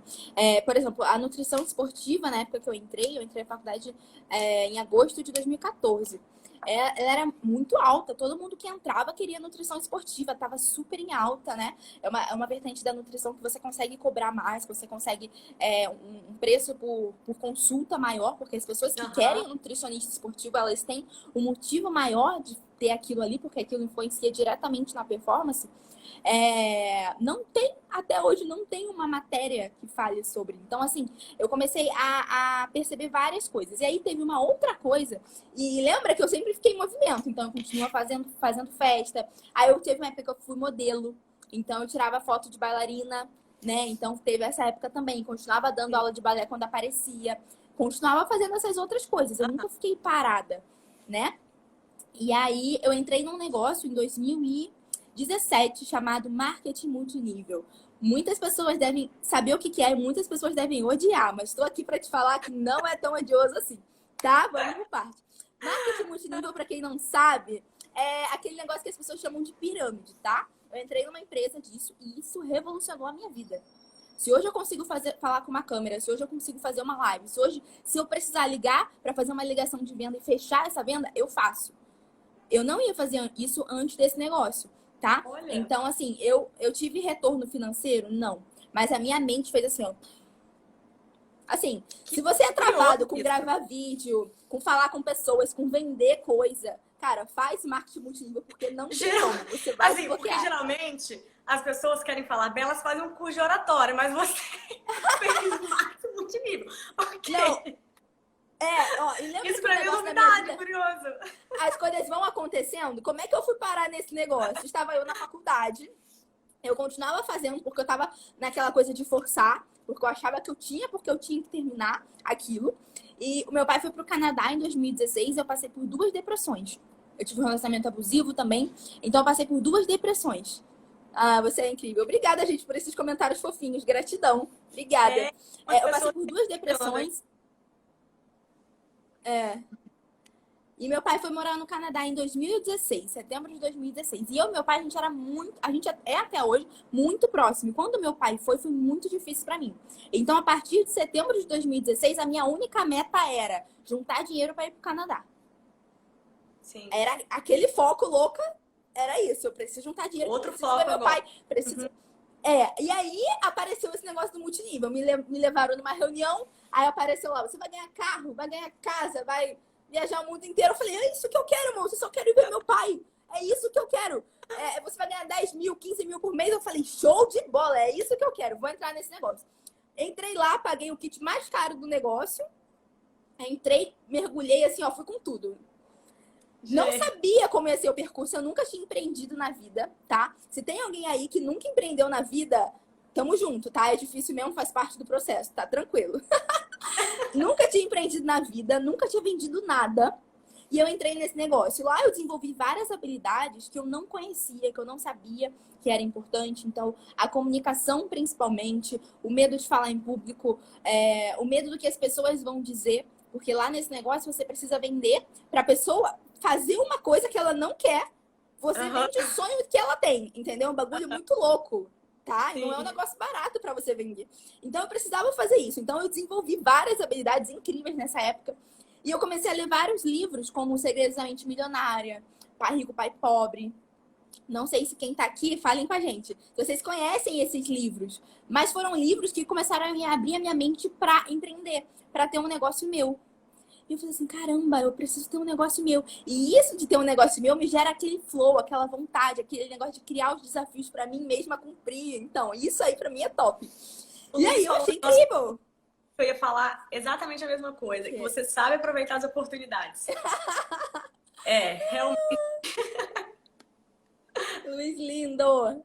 Por exemplo, a nutrição esportiva, na época que eu entrei na faculdade em agosto de 2014. Ela era muito alta, todo mundo que entrava queria nutrição esportiva, estava super em alta, né? É uma vertente da nutrição que você consegue cobrar mais, que você consegue um preço por consulta maior, porque as pessoas que querem Aham. um nutricionista esportivo, elas têm um motivo maior de ter aquilo ali, porque aquilo influencia diretamente na performance. Não tem, até hoje, não tem uma matéria que fale sobre. Então, assim, eu comecei a perceber várias coisas. E aí teve uma outra coisa, e lembra que eu sempre fiquei em movimento, então eu continuo fazendo festa. Aí eu teve uma época que eu fui modelo, então eu tirava foto de bailarina, né? Então teve essa época também, continuava dando Sim. aula de balé quando aparecia, continuava fazendo essas outras coisas. Eu nunca fiquei parada, né? E aí eu entrei num negócio em 2017 chamado marketing multinível. Muitas pessoas devem saber o que que é, muitas pessoas devem odiar, mas estou aqui para te falar que não é tão odioso assim, tá? Vamos por parte. Marketing multinível, para quem não sabe, é aquele negócio que as pessoas chamam de pirâmide, tá? Eu entrei numa empresa disso e isso revolucionou a minha vida. Se hoje eu consigo falar com uma câmera, se hoje eu consigo fazer uma live, se eu precisar ligar para fazer uma ligação de venda e fechar essa venda, eu faço. Eu não ia fazer isso antes desse negócio, tá? Olha. Então, assim, eu tive retorno financeiro? Não. Mas a minha mente fez assim, ó. Assim, se você é travado com gravar vídeo, com falar com pessoas, com vender coisa, cara, faz marketing multinível, porque não tem como. Você vai assim, porque geralmente as pessoas querem falar bem, elas fazem um curso de oratória, mas você fez marketing multinível. Ok. Não. E lembra isso pra mim é novidade, curioso. As coisas vão acontecendo. Como é que eu fui parar nesse negócio? Estava eu na faculdade. Eu continuava fazendo porque eu tava naquela coisa de forçar, porque eu achava que eu tinha, porque eu tinha que terminar aquilo. E o meu pai foi pro Canadá em 2016 e eu passei por 2 depressões. Eu tive um relacionamento abusivo também, então eu passei por 2 depressões. Ah, você é incrível. Obrigada, gente, por esses comentários fofinhos. Gratidão. Obrigada. Eu passei por 2 depressões. E meu pai foi morar no Canadá em 2016, setembro de 2016. E eu e meu pai, a gente é até hoje muito próximo. E quando meu pai foi muito difícil pra mim. Então, a partir de setembro de 2016, a minha única meta era juntar dinheiro pra ir pro Canadá. Sim. Era aquele foco louca, era isso. Eu preciso juntar dinheiro. Outro foco meu pai, preciso... E aí apareceu esse negócio do multinível. Me levaram numa reunião, aí apareceu lá, você vai ganhar carro, vai ganhar casa, vai viajar o mundo inteiro. Eu falei, é isso que eu quero, irmão. Eu só quero ir ver meu pai. É isso que eu quero. Você vai ganhar 10 mil, 15 mil por mês. Eu falei, show de bola. É isso que eu quero. Vou entrar nesse negócio. Entrei lá, paguei o kit mais caro do negócio. Entrei, mergulhei assim, ó, fui com tudo. Não sabia como ia ser o percurso. Eu nunca tinha empreendido na vida, tá? Se tem alguém aí que nunca empreendeu na vida, tamo junto, tá? É difícil mesmo, faz parte do processo, tá? Tranquilo. Nunca tinha empreendido na vida, nunca tinha vendido nada. E eu entrei nesse negócio. Lá eu desenvolvi várias habilidades que eu não conhecia, que eu não sabia que era importante. Então, a comunicação principalmente, o medo de falar em público, o medo do que as pessoas vão dizer. Porque lá nesse negócio você precisa vender para a pessoa fazer uma coisa que ela não quer. Você vende o sonho que ela tem, entendeu? Um bagulho muito louco. Tá? Não é um negócio barato para você vender. Então, eu precisava fazer isso. Então, eu desenvolvi várias habilidades incríveis nessa época. E eu comecei a ler vários livros, como O Segredo da Mente Milionária, Pai Rico, Pai Pobre. Não sei se quem tá aqui, falem com a gente. Se vocês conhecem esses livros. Mas foram livros que começaram a abrir a minha mente para empreender, para ter um negócio meu. E eu falei assim, caramba, eu preciso ter um negócio meu. E isso de ter um negócio meu me gera aquele flow, aquela vontade, aquele negócio de criar os desafios para mim mesma cumprir. Então, isso aí para mim é top. E aí, eu achei incrível. Eu ia falar exatamente a mesma coisa, que você sabe aproveitar as oportunidades. Realmente. Luiz, lindo.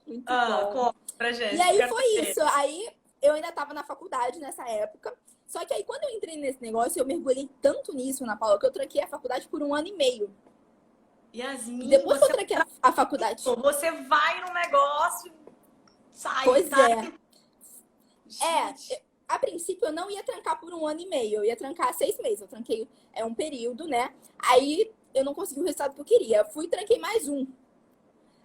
Muito bom. Conta pra gente. E aí foi isso. Aí eu ainda estava na faculdade nessa época. Só que aí, quando eu entrei nesse negócio, eu mergulhei tanto nisso, Ana Paula, que eu tranquei a faculdade por 1 ano e meio. Yasmin, e depois que eu tranquei a faculdade... Você vai no negócio, sai. Pois a princípio, eu não ia trancar por 1 ano e meio. Eu ia trancar 6 meses. Eu tranquei um período, né? Aí, eu não consegui o resultado que eu queria. Fui e tranquei mais um.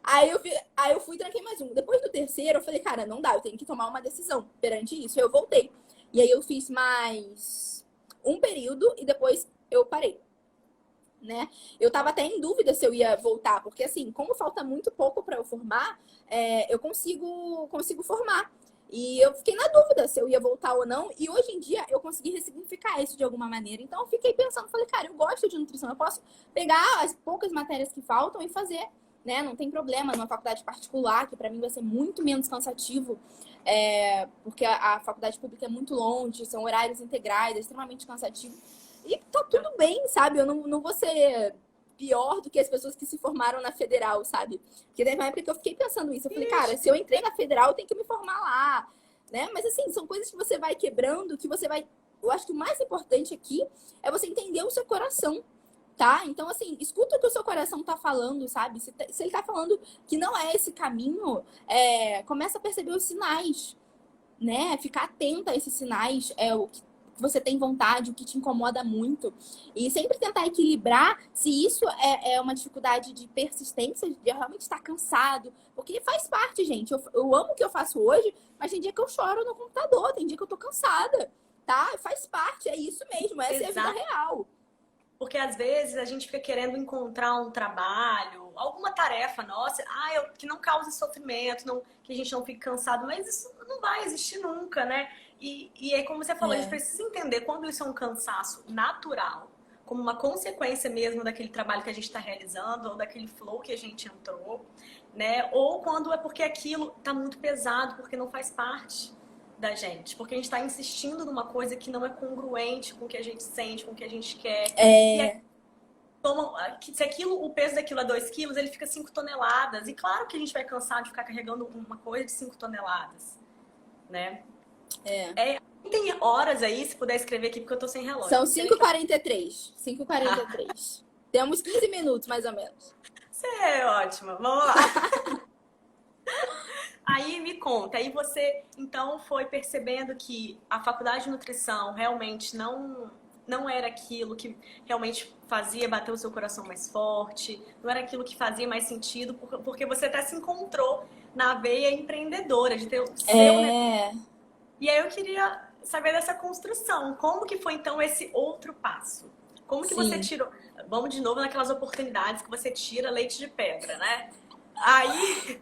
Aí eu fui e tranquei mais um. Depois do terceiro, eu falei, cara, não dá. Eu tenho que tomar uma decisão perante isso. Eu voltei. E aí eu fiz mais um período e depois eu parei, né? Eu tava até em dúvida se eu ia voltar, porque assim, como falta muito pouco para eu formar, eu consigo formar. E eu fiquei na dúvida se eu ia voltar ou não. E hoje em dia eu consegui ressignificar isso de alguma maneira. Então eu fiquei pensando, falei, cara, eu gosto de nutrição. Eu posso pegar as poucas matérias que faltam e fazer, né? Não tem problema numa faculdade particular, que para mim vai ser muito menos cansativo. Porque a faculdade pública é muito longe, são horários integrais, é extremamente cansativo. E tá tudo bem, sabe? Eu não vou ser pior do que as pessoas que se formaram na federal, sabe? Porque teve uma época que eu fiquei pensando isso. Eu falei, cara, se eu entrei na federal, eu tenho que me formar lá, né? Mas assim, são coisas que você vai quebrando, que você vai... Eu acho que o mais importante aqui é você entender o seu coração. tá? Então, assim, escuta o que o seu coração tá falando, sabe? Se ele tá falando que não é esse caminho, começa a perceber os sinais, né? Ficar atenta a esses sinais, o que você tem vontade, o que te incomoda muito. E sempre tentar equilibrar se isso é uma dificuldade de persistência, de realmente estar cansado. Porque faz parte, gente. Eu amo o que eu faço hoje, mas tem dia que eu choro no computador, tem dia que eu tô cansada, tá? Faz parte, é isso mesmo, essa é a vida real. Porque às vezes a gente fica querendo encontrar um trabalho, alguma tarefa nossa, que não cause sofrimento, que a gente não fique cansado, mas isso não vai existir nunca, né? E aí, como você falou, a gente precisa entender quando isso é um cansaço natural, como uma consequência mesmo daquele trabalho que a gente está realizando, ou daquele flow que a gente entrou, né? Ou quando é porque aquilo está muito pesado, porque não faz parte da gente, porque a gente está insistindo numa coisa que não é congruente com o que a gente sente, com o que a gente quer. E se o peso daquilo é 2 quilos, ele fica 5 toneladas. E claro que a gente vai cansar de ficar carregando uma coisa de 5 toneladas, né? Tem horas aí, se puder escrever aqui, porque eu tô sem relógio. São 5h43. 5h43. Temos 15 minutos, mais ou menos. Você é ótima. Vamos lá. Aí me conta, aí você então foi percebendo que a faculdade de nutrição realmente não era aquilo que realmente fazia bater o seu coração mais forte, não era aquilo que fazia mais sentido, porque você até se encontrou na veia empreendedora, de ter o seu negócio. E aí eu queria saber dessa construção, como que foi então esse outro passo? Como que você tirou, vamos de novo naquelas oportunidades que você tira leite de pedra, né? Aí...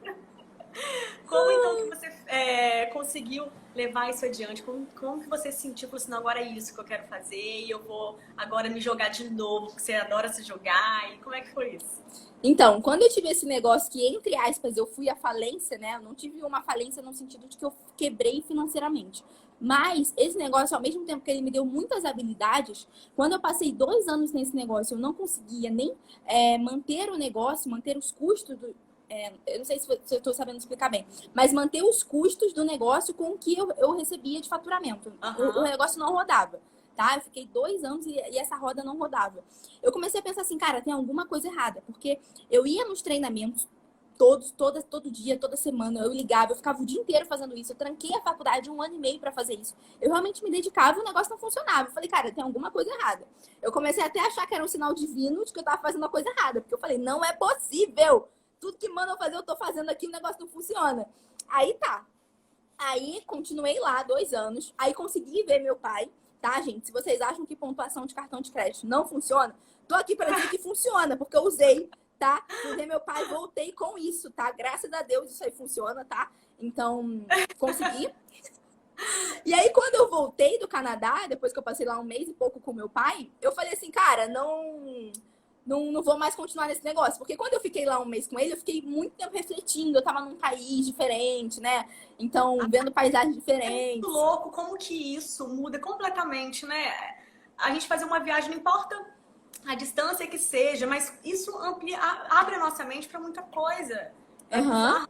Como então que você conseguiu levar isso adiante? Como que você sentiu? Falou assim, não, agora é isso que eu quero fazer e eu vou agora me jogar de novo, porque você adora se jogar. E como é que foi isso? Então, quando eu tive esse negócio que, entre aspas, eu fui à falência, né? Eu não tive uma falência no sentido de que eu quebrei financeiramente. Mas esse negócio, ao mesmo tempo que ele me deu muitas habilidades, quando eu passei 2 anos nesse negócio, eu não conseguia nem manter o negócio, manter os custos eu não sei se eu estou sabendo explicar bem, mas manter os custos do negócio com o que eu recebia de faturamento. O negócio não rodava, tá? Eu fiquei 2 anos e essa roda não rodava. Eu comecei a pensar assim, cara, tem alguma coisa errada, porque eu ia nos treinamentos todo dia, toda semana, eu ligava, eu ficava o dia inteiro fazendo isso, eu tranquei a faculdade 1 ano e meio para fazer isso. Eu realmente me dedicava e o negócio não funcionava. Eu falei, cara, tem alguma coisa errada. Eu comecei até a achar que era um sinal divino de que eu tava fazendo uma coisa errada, porque eu falei, não é possível! Tudo que mandam fazer, eu tô fazendo aqui, o negócio não funciona. Aí tá. Aí continuei lá 2 anos. Aí consegui ver meu pai, tá, gente? Se vocês acham que pontuação de cartão de crédito não funciona, tô aqui para dizer que funciona, porque eu usei, tá? Fui ver meu pai, voltei com isso, tá? Graças a Deus isso aí funciona, tá? Então, consegui. E aí, quando eu voltei do Canadá, depois que eu passei lá 1 mês e pouco com meu pai, eu falei assim, cara, não vou mais continuar nesse negócio. Porque quando eu fiquei lá 1 mês com ele, eu fiquei muito tempo refletindo. Eu tava num país diferente, né? Então, vendo paisagens diferentes. É muito louco como que isso muda completamente, né? A gente fazer uma viagem, não importa a distância que seja, mas isso abre a nossa mente para muita coisa. Bizarro.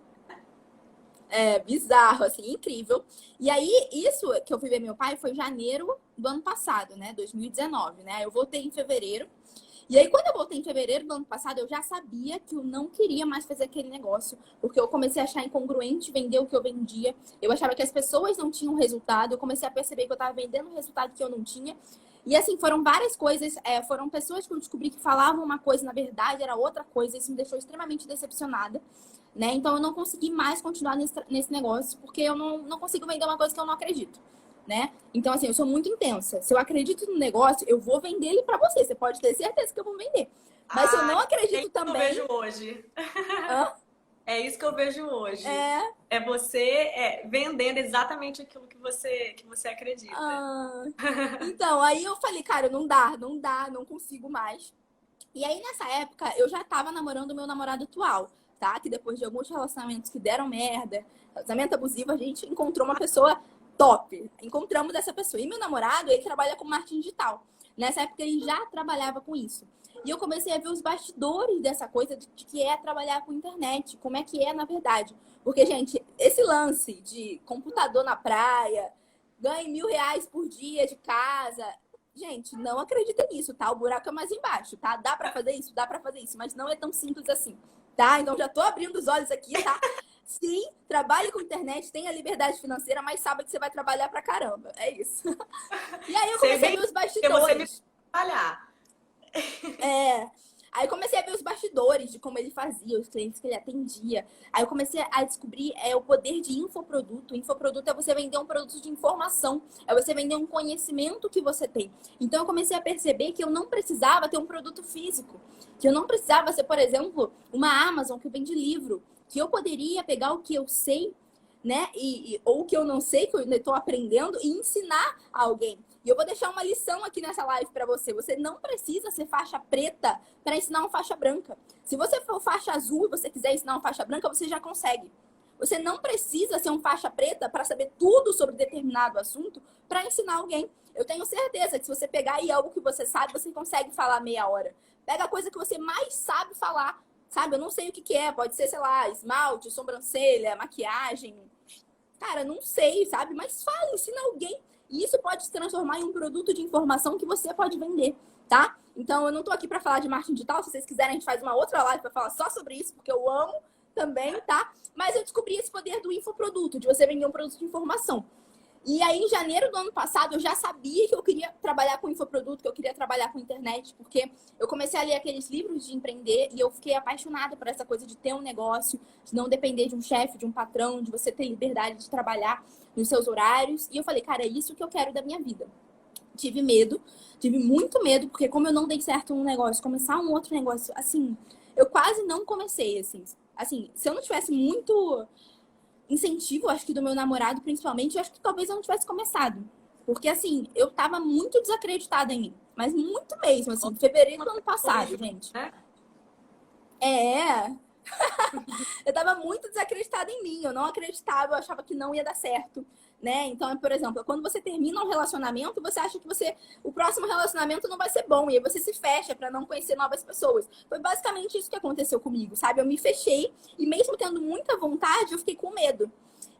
É bizarro, assim, incrível. E aí, isso que eu fui ver meu pai foi em janeiro do ano passado, né? 2019, né? Eu voltei em fevereiro. E aí, quando eu voltei em fevereiro do ano passado, eu já sabia que eu não queria mais fazer aquele negócio, porque eu comecei a achar incongruente vender o que eu vendia. Eu achava que as pessoas não tinham resultado. Eu comecei a perceber que eu estava vendendo um resultado que eu não tinha. E assim, foram várias coisas. Foram pessoas que eu descobri que falavam uma coisa, na verdade era outra coisa. Isso me deixou extremamente decepcionada, né? Então, eu não consegui mais continuar nesse negócio, porque eu não consigo vender uma coisa que eu não acredito. Né? Então, assim, eu sou muito intensa. Se eu acredito no negócio, eu vou vender ele pra você. Você pode ter certeza que eu vou vender. Mas se eu não acredito também... É isso que eu vejo hoje. É isso que eu vejo hoje. É você vendendo exatamente aquilo que você acredita. Então, aí eu falei, cara, não dá, não consigo mais. E aí, nessa época, eu já tava namorando o meu namorado atual, tá? Que depois de alguns relacionamentos que deram merda, relacionamento abusivo, a gente encontrou uma pessoa top. Encontramos essa pessoa. E meu namorado, ele trabalha com marketing digital. Nessa época, ele já trabalhava com isso. E eu comecei a ver os bastidores dessa coisa de que é trabalhar com internet. Como é que é, na verdade. Porque, gente, esse lance de computador na praia, ganhe R$1.000 por dia de casa, Gente, não acreditem nisso, tá? O buraco é mais embaixo, tá? Dá pra fazer isso? Dá pra fazer isso, mas não é tão simples assim, tá? Então já tô abrindo os olhos aqui, tá? Sim, trabalhe com internet, tenha liberdade financeira, mas saiba que você vai trabalhar pra caramba. É isso. E aí eu Sei comecei a bem ver os que você me bastidores. trabalhar. É. Aí eu comecei a ver os bastidores de como ele fazia, os clientes que ele atendia. Aí eu comecei a descobrir o poder de infoproduto. Infoproduto é você vender um produto de informação, é você vender um conhecimento que você tem. Então eu comecei a perceber que eu não precisava ter um produto físico, que eu não precisava ser, por exemplo, uma Amazon que vende livro, que eu poderia pegar o que eu sei, né, ou o que eu não sei, que eu estou aprendendo, e ensinar a alguém. E eu vou deixar uma lição aqui nessa live para você. Você não precisa ser faixa preta para ensinar uma faixa branca. Se você for faixa azul e você quiser ensinar uma faixa branca, você já consegue. Você não precisa ser um faixa preta para saber tudo sobre determinado assunto para ensinar alguém. Eu tenho certeza que se você pegar aí algo que você sabe, você consegue falar meia hora. Pega a coisa que você mais sabe falar, sabe? Eu não sei o que que é. Pode ser, sei lá, esmalte, sobrancelha, maquiagem. Cara, não sei, sabe? Mas fala, ensina alguém. E isso pode se transformar em um produto de informação que você pode vender, tá? Então, eu não tô aqui para falar de marketing digital. Se vocês quiserem, a gente faz uma outra live para falar só sobre isso, porque eu amo também, tá? Mas eu descobri esse poder do infoproduto, de você vender um produto de informação. E aí, em janeiro do ano passado, eu já sabia que eu queria trabalhar com infoproduto, que eu queria trabalhar com internet, porque eu comecei a ler aqueles livros de empreender e eu fiquei apaixonada por essa coisa de ter um negócio, de não depender de um chefe, de um patrão, de você ter liberdade de trabalhar nos seus horários. E eu falei, cara, é isso que eu quero da minha vida. Tive medo, tive muito medo, porque como eu não dei certo um negócio, começar um outro negócio, assim, eu quase não comecei, assim. Assim, se eu não tivesse muito incentivo, acho que do meu namorado, principalmente, eu acho que talvez eu não tivesse começado. Porque, assim, eu tava muito desacreditada em mim. Mas muito mesmo, assim, fevereiro do ano passado, gente. É. Eu tava muito desacreditada em mim. Eu não acreditava, eu achava que não ia dar certo, né? Então, por exemplo, quando você termina um relacionamento, você acha que o próximo relacionamento não vai ser bom. E aí você se fecha pra não conhecer novas pessoas. Foi basicamente isso que aconteceu comigo, sabe? Eu me fechei e mesmo tendo muita vontade, eu fiquei com medo.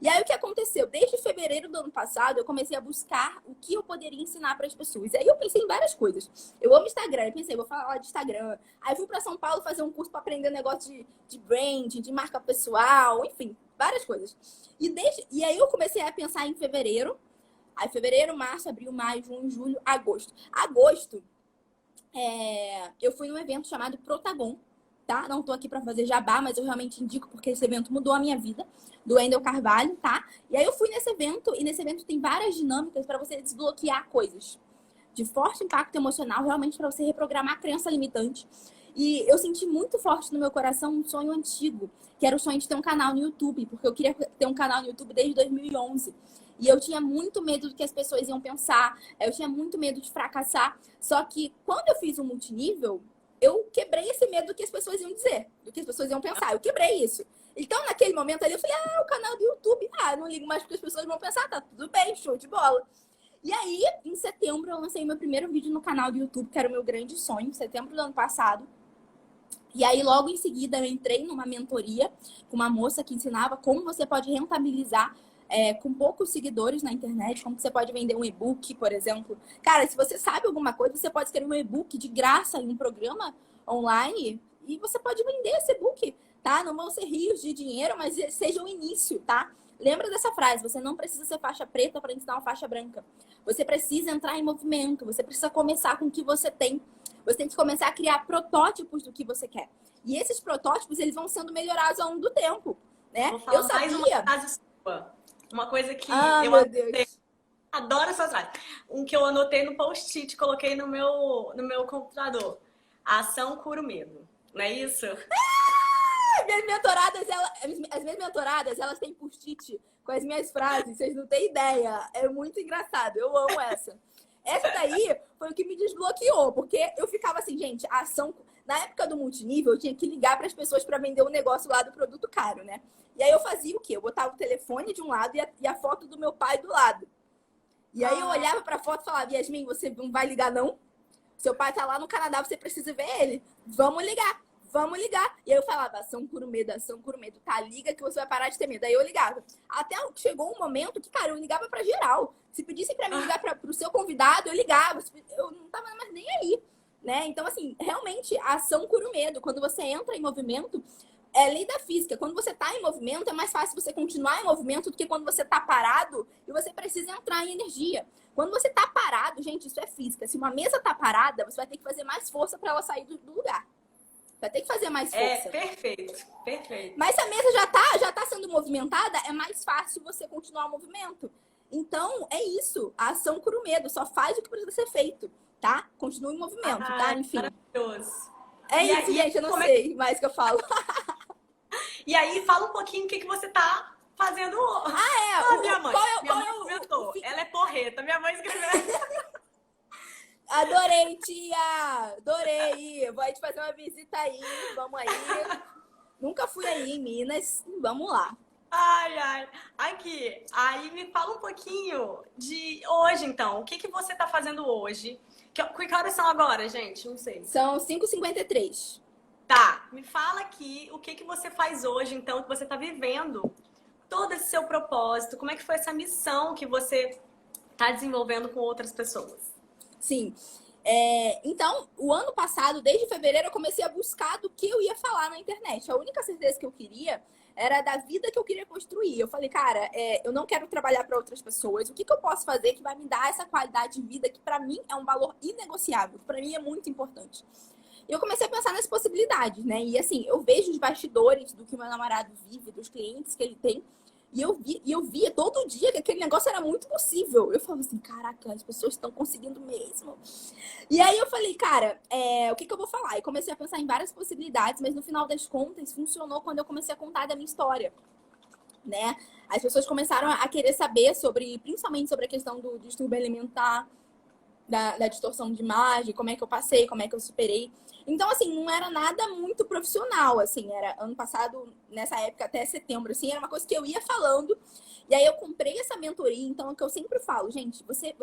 E aí o que aconteceu? Desde fevereiro do ano passado, eu comecei a buscar o que eu poderia ensinar para as pessoas. E aí eu pensei em várias coisas. Eu amo Instagram, eu pensei, vou falar de Instagram. Aí fui para São Paulo fazer um curso para aprender negócio de branding, de marca pessoal, enfim, várias coisas. E aí eu comecei a pensar em fevereiro. Aí fevereiro, março, abril, maio, junho, julho, agosto. Agosto, eu fui num evento chamado Protagon, tá? Não tô aqui para fazer jabá, mas eu realmente indico porque esse evento mudou a minha vida, do Wendel Carvalho, tá? E aí eu fui nesse evento, e nesse evento tem várias dinâmicas para você desbloquear coisas de forte impacto emocional, realmente para você reprogramar a crença limitante. E eu senti muito forte no meu coração um sonho antigo, que era o sonho de ter um canal no YouTube, porque eu queria ter um canal no YouTube desde 2011. E eu tinha muito medo do que as pessoas iam pensar, eu tinha muito medo de fracassar. Só que quando eu fiz o multinível, eu quebrei esse medo do que as pessoas iam dizer, do que as pessoas iam pensar. Eu quebrei isso. Então, naquele momento ali, eu falei, o canal do YouTube. Não ligo mais porque as pessoas vão pensar, tá tudo bem, show de bola. E aí, em setembro, eu lancei meu primeiro vídeo no canal do YouTube, que era o meu grande sonho, em setembro do ano passado. E aí, logo em seguida, eu entrei numa mentoria com uma moça que ensinava como você pode rentabilizar com poucos seguidores na internet, como que você pode vender um e-book, por exemplo. Cara, se você sabe alguma coisa, você pode escrever um e-book de graça em um programa online e você pode vender esse e-book, tá? Não vão ser rios de dinheiro, mas seja o início, tá? Lembra dessa frase, você não precisa ser faixa preta para ensinar uma faixa branca. Você precisa entrar em movimento, você precisa começar com o que você tem. Você tem que começar a criar protótipos do que você quer. E esses protótipos, eles vão sendo melhorados ao longo do tempo, né? Vou falar Eu sabia... mais uma frase sua. Uma coisa que eu meu Deus. adoro essas frases. Um que eu anotei no post-it, coloquei no meu computador. A ação cura o medo. Não é isso? As minhas mentoradas, elas têm post-it com as minhas frases, vocês não têm ideia. É muito engraçado, eu amo essa. Essa daí foi o que me desbloqueou, porque eu ficava assim, gente, a ação... Na época do multinível, eu tinha que ligar para as pessoas para vender um negócio lá do produto caro, né? E aí eu fazia o quê? Eu botava o telefone de um lado e a foto do meu pai do lado. E aí eu olhava para a foto e falava, Yasmin, você não vai ligar não? Seu pai tá lá no Canadá, você precisa ver ele. Vamos ligar. Vamos ligar. E aí eu falava, ação cura o medo, tá? Liga que você vai parar de ter medo. Aí eu ligava. Até chegou um momento que, cara, eu ligava pra geral. Se pedissem pra mim ligar pro seu convidado, eu ligava. Eu não tava mais nem aí, né? Então, assim, realmente, a ação cura o medo. Quando você entra em movimento, é lei da física. Quando você tá em movimento, é mais fácil você continuar em movimento do que quando você tá parado e você precisa entrar em energia. Quando você tá parado, gente, isso é física. Se uma mesa tá parada, você vai ter que fazer mais força para ela sair do lugar. Vai ter que fazer mais força. Perfeito, perfeito. Mas se a mesa já tá sendo movimentada, é mais fácil você continuar o movimento. Então, é isso. A ação cura o medo. Só faz o que precisa ser feito, tá? Continue em movimento, tá? Enfim. Maravilhoso. É isso, gente. Eu não sei mais o que eu falo. E aí, fala um pouquinho o que você tá fazendo hoje. Minha mãe. Minha mãe comentou. Ela é porreta. Minha mãe escreveu. Adorei, tia! Adorei! Vou te fazer uma visita aí. Vamos aí. Nunca fui aí em Minas. Vamos lá. Ai. Aqui. Aí me fala um pouquinho de hoje, então. O que você tá fazendo hoje? Que horas são agora, gente? Não sei. São 5h53. Tá. Me fala aqui o que você faz hoje, então, que você tá vivendo todo esse seu propósito. Como é que foi essa missão que você tá desenvolvendo com outras pessoas? Sim. Então, o ano passado, desde fevereiro, eu comecei a buscar do que eu ia falar na internet. A única certeza que eu queria era da vida que eu queria construir. Eu falei, cara, eu não quero trabalhar para outras pessoas. O que eu posso fazer que vai me dar essa qualidade de vida que para mim é um valor inegociável, que para mim é muito importante. E eu comecei a pensar nas possibilidades, né? E assim, eu vejo os bastidores do que o meu namorado vive, dos clientes que ele tem. E eu via todo dia que aquele negócio era muito possível. Eu falava assim, caraca, as pessoas estão conseguindo mesmo. E aí eu falei, cara, o que eu vou falar? E comecei a pensar em várias possibilidades, mas no final das contas, funcionou quando eu comecei a contar da minha história, né? As pessoas começaram a querer saber principalmente sobre a questão do distúrbio alimentar, da distorção de imagem, como é que eu passei, como é que eu superei. Então, assim, não era nada muito profissional, assim, era ano passado, nessa época, até setembro, assim, era uma coisa que eu ia falando, e aí eu comprei essa mentoria, então, é o que eu sempre falo, gente, você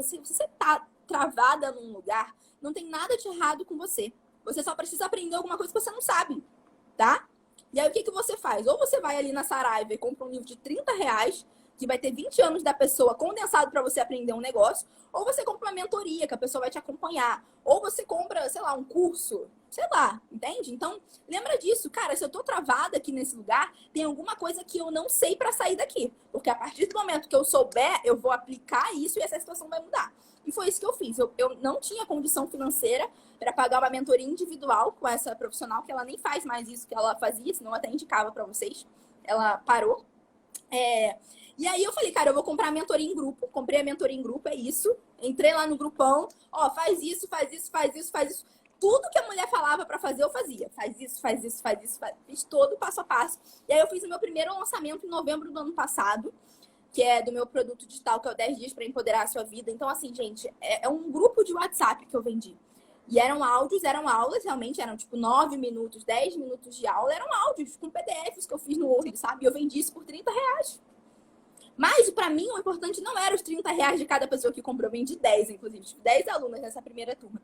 tá travada num lugar, não tem nada de errado com você, você só precisa aprender alguma coisa que você não sabe, tá? E aí, o que você faz? Ou você vai ali na Saraiva e compra um livro de R$ 30, que vai ter 20 anos da pessoa condensado para você aprender um negócio, ou você compra uma mentoria, que a pessoa vai te acompanhar, ou você compra, sei lá, um curso, sei lá, entende? Então, lembra disso, cara, se eu tô travada aqui nesse lugar, tem alguma coisa que eu não sei para sair daqui, porque a partir do momento que eu souber, eu vou aplicar isso e essa situação vai mudar. E foi isso que eu fiz. Eu não tinha condição financeira para pagar uma mentoria individual com essa profissional, que ela nem faz mais isso que ela fazia, senão eu até indicava para vocês. Ela parou. E aí eu falei, cara, eu vou comprar a mentoria em grupo. Comprei a mentoria em grupo, é isso. Entrei lá no grupão, faz isso, faz isso, faz isso, faz isso. Tudo que a mulher falava pra fazer, eu fazia. Faz isso, faz isso, faz isso, fiz todo passo a passo. E aí eu fiz o meu primeiro lançamento em novembro do ano passado, que é do meu produto digital, que é o 10 dias para empoderar a sua vida. Então, assim, gente, é um grupo de WhatsApp que eu vendi. E eram áudios, eram aulas, realmente, eram tipo 9 minutos, 10 minutos de aula, eram áudios com PDFs que eu fiz no Word, sabe? E eu vendi isso por R$ 30. Mas, para mim, o importante não era os R$ 30 de cada pessoa que comprou. Eu vendi 10, inclusive. Tive 10 alunas nessa primeira turma.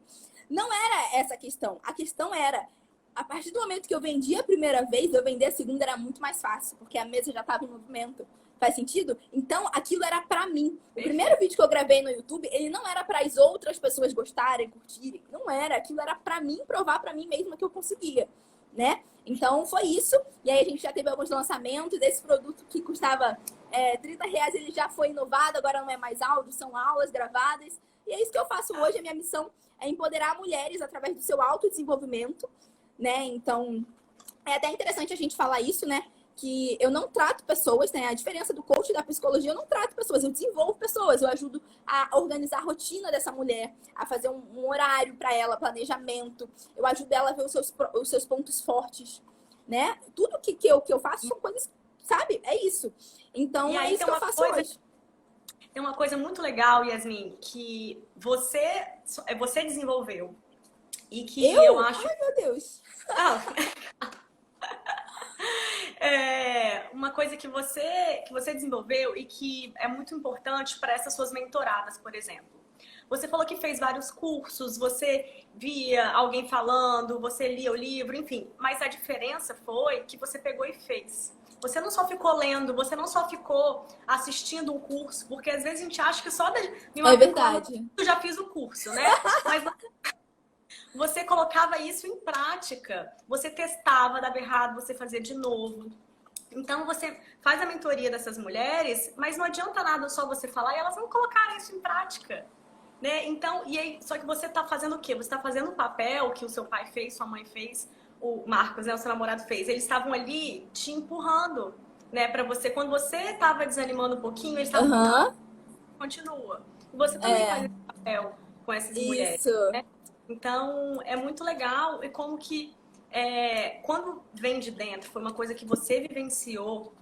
Não era essa a questão. A questão era, a partir do momento que eu vendi a primeira vez, eu vender a segunda era muito mais fácil, porque a mesa já estava em movimento. Faz sentido? Então, aquilo era para mim. O primeiro vídeo que eu gravei no YouTube, ele não era para as outras pessoas gostarem, curtirem. Não era. Aquilo era para mim, provar para mim mesma que eu conseguia, né? Então, foi isso. E aí, a gente já teve alguns lançamentos. Esse produto que custava R$ 30, ele já foi inovado. Agora não é mais áudio, são aulas gravadas. E é isso que eu faço hoje. A minha missão é empoderar mulheres através do seu autodesenvolvimento, né? Então, é até interessante a gente falar isso, né? Que eu não trato pessoas, né? A diferença do coach e da psicologia, eu não trato pessoas, eu desenvolvo pessoas, eu ajudo a organizar a rotina dessa mulher, a fazer um horário para ela, planejamento, eu ajudo ela a ver os seus pontos fortes, né? Tudo que eu faço são coisas, sabe? É isso. Então, é isso que eu faço hoje. Tem uma coisa muito legal, Yasmin, que você desenvolveu e que eu acho... Ai, meu Deus! Uma coisa que você desenvolveu e que é muito importante para essas suas mentoradas, por exemplo. Você falou que fez vários cursos, você via alguém falando, você lia o livro, enfim. Mas a diferença foi que você pegou e fez. Você não só ficou lendo, você não só ficou assistindo um curso, porque às vezes a gente acha que só de me É verdade. eu já fiz o curso, né? Mas você colocava isso em prática. Você testava, dava errado, você fazia de novo. Então você faz a mentoria dessas mulheres, mas não adianta nada só você falar e elas não colocarem isso em prática, né? Então, e aí, só que você tá fazendo o quê? Você tá fazendo o papel que o seu pai fez, sua mãe fez, o Marcos, né, o seu namorado fez. Eles estavam ali te empurrando, né, para você. Quando você estava desanimando um pouquinho, eles estavam empurrando, continua. E você também faz esse papel com essas mulheres, Isso. né? Então, é muito legal e como que quando vem de dentro, foi uma coisa que você vivenciou,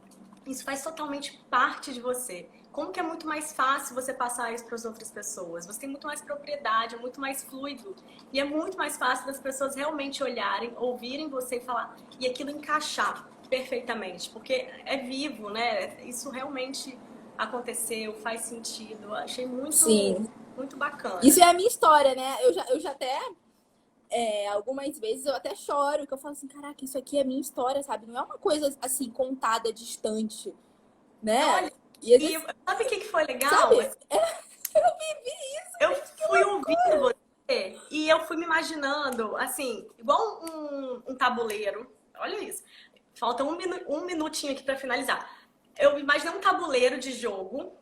isso faz totalmente parte de você. Como que é muito mais fácil você passar isso para as outras pessoas? Você tem muito mais propriedade, é muito mais fluido. E é muito mais fácil das pessoas realmente olharem, ouvirem você e falar, e aquilo encaixar perfeitamente. Porque é vivo, né? Isso realmente aconteceu, faz sentido. Eu achei muito, Sim. muito bacana. Isso é a minha história, né? Eu já até, algumas vezes eu até choro, que eu falo assim, caraca, isso aqui é minha história, sabe? Não é uma coisa assim, contada distante, né? Olha, E às vezes, sabe o que foi legal? sabe? Eu vivi isso. Eu fui ouvindo você e eu fui me imaginando, assim, igual um tabuleiro. Olha isso. Falta um minutinho aqui para finalizar. Eu imaginei um tabuleiro de jogo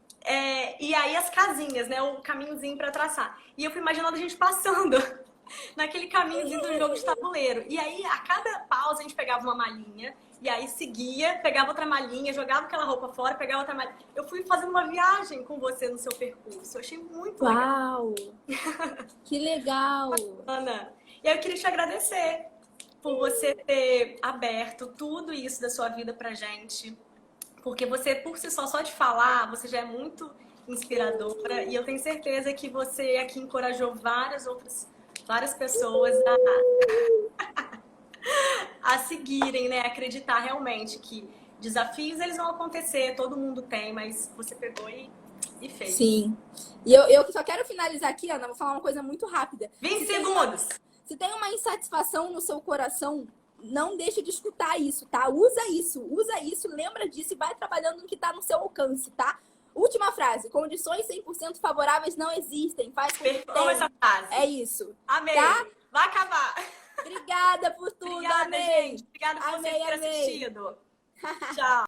e aí as casinhas, né? O caminhozinho para traçar. E eu fui imaginando a gente passando naquele caminhozinho do jogo de tabuleiro. E aí, a cada pausa, a gente pegava uma malinha e aí seguia, pegava outra malinha, jogava aquela roupa fora, pegava outra malinha. Eu fui fazendo uma viagem com você no seu percurso. Eu achei muito legal. Uau! Que legal! Ana, e aí eu queria te agradecer por você ter aberto tudo isso da sua vida pra gente. Porque você, por si só de falar, você já é muito inspiradora. E eu tenho certeza que você aqui encorajou várias pessoas a seguirem, né? Acreditar realmente que desafios eles vão acontecer, todo mundo tem, mas você pegou e fez. Sim. E eu só quero finalizar aqui, Ana, vou falar uma coisa muito rápida. 20 segundos! Se tem uma insatisfação no seu coração, não deixe de escutar isso, tá? Usa isso, lembra disso e vai trabalhando no que tá no seu alcance, tá? Última frase, condições 100% favoráveis não existem, faz com que tenha. Essa frase. É isso. Amei. Tá? Vai acabar. Obrigada por tudo, Obrigada, amei. gente. Obrigada por Amei, você ter amei. assistido. Tchau.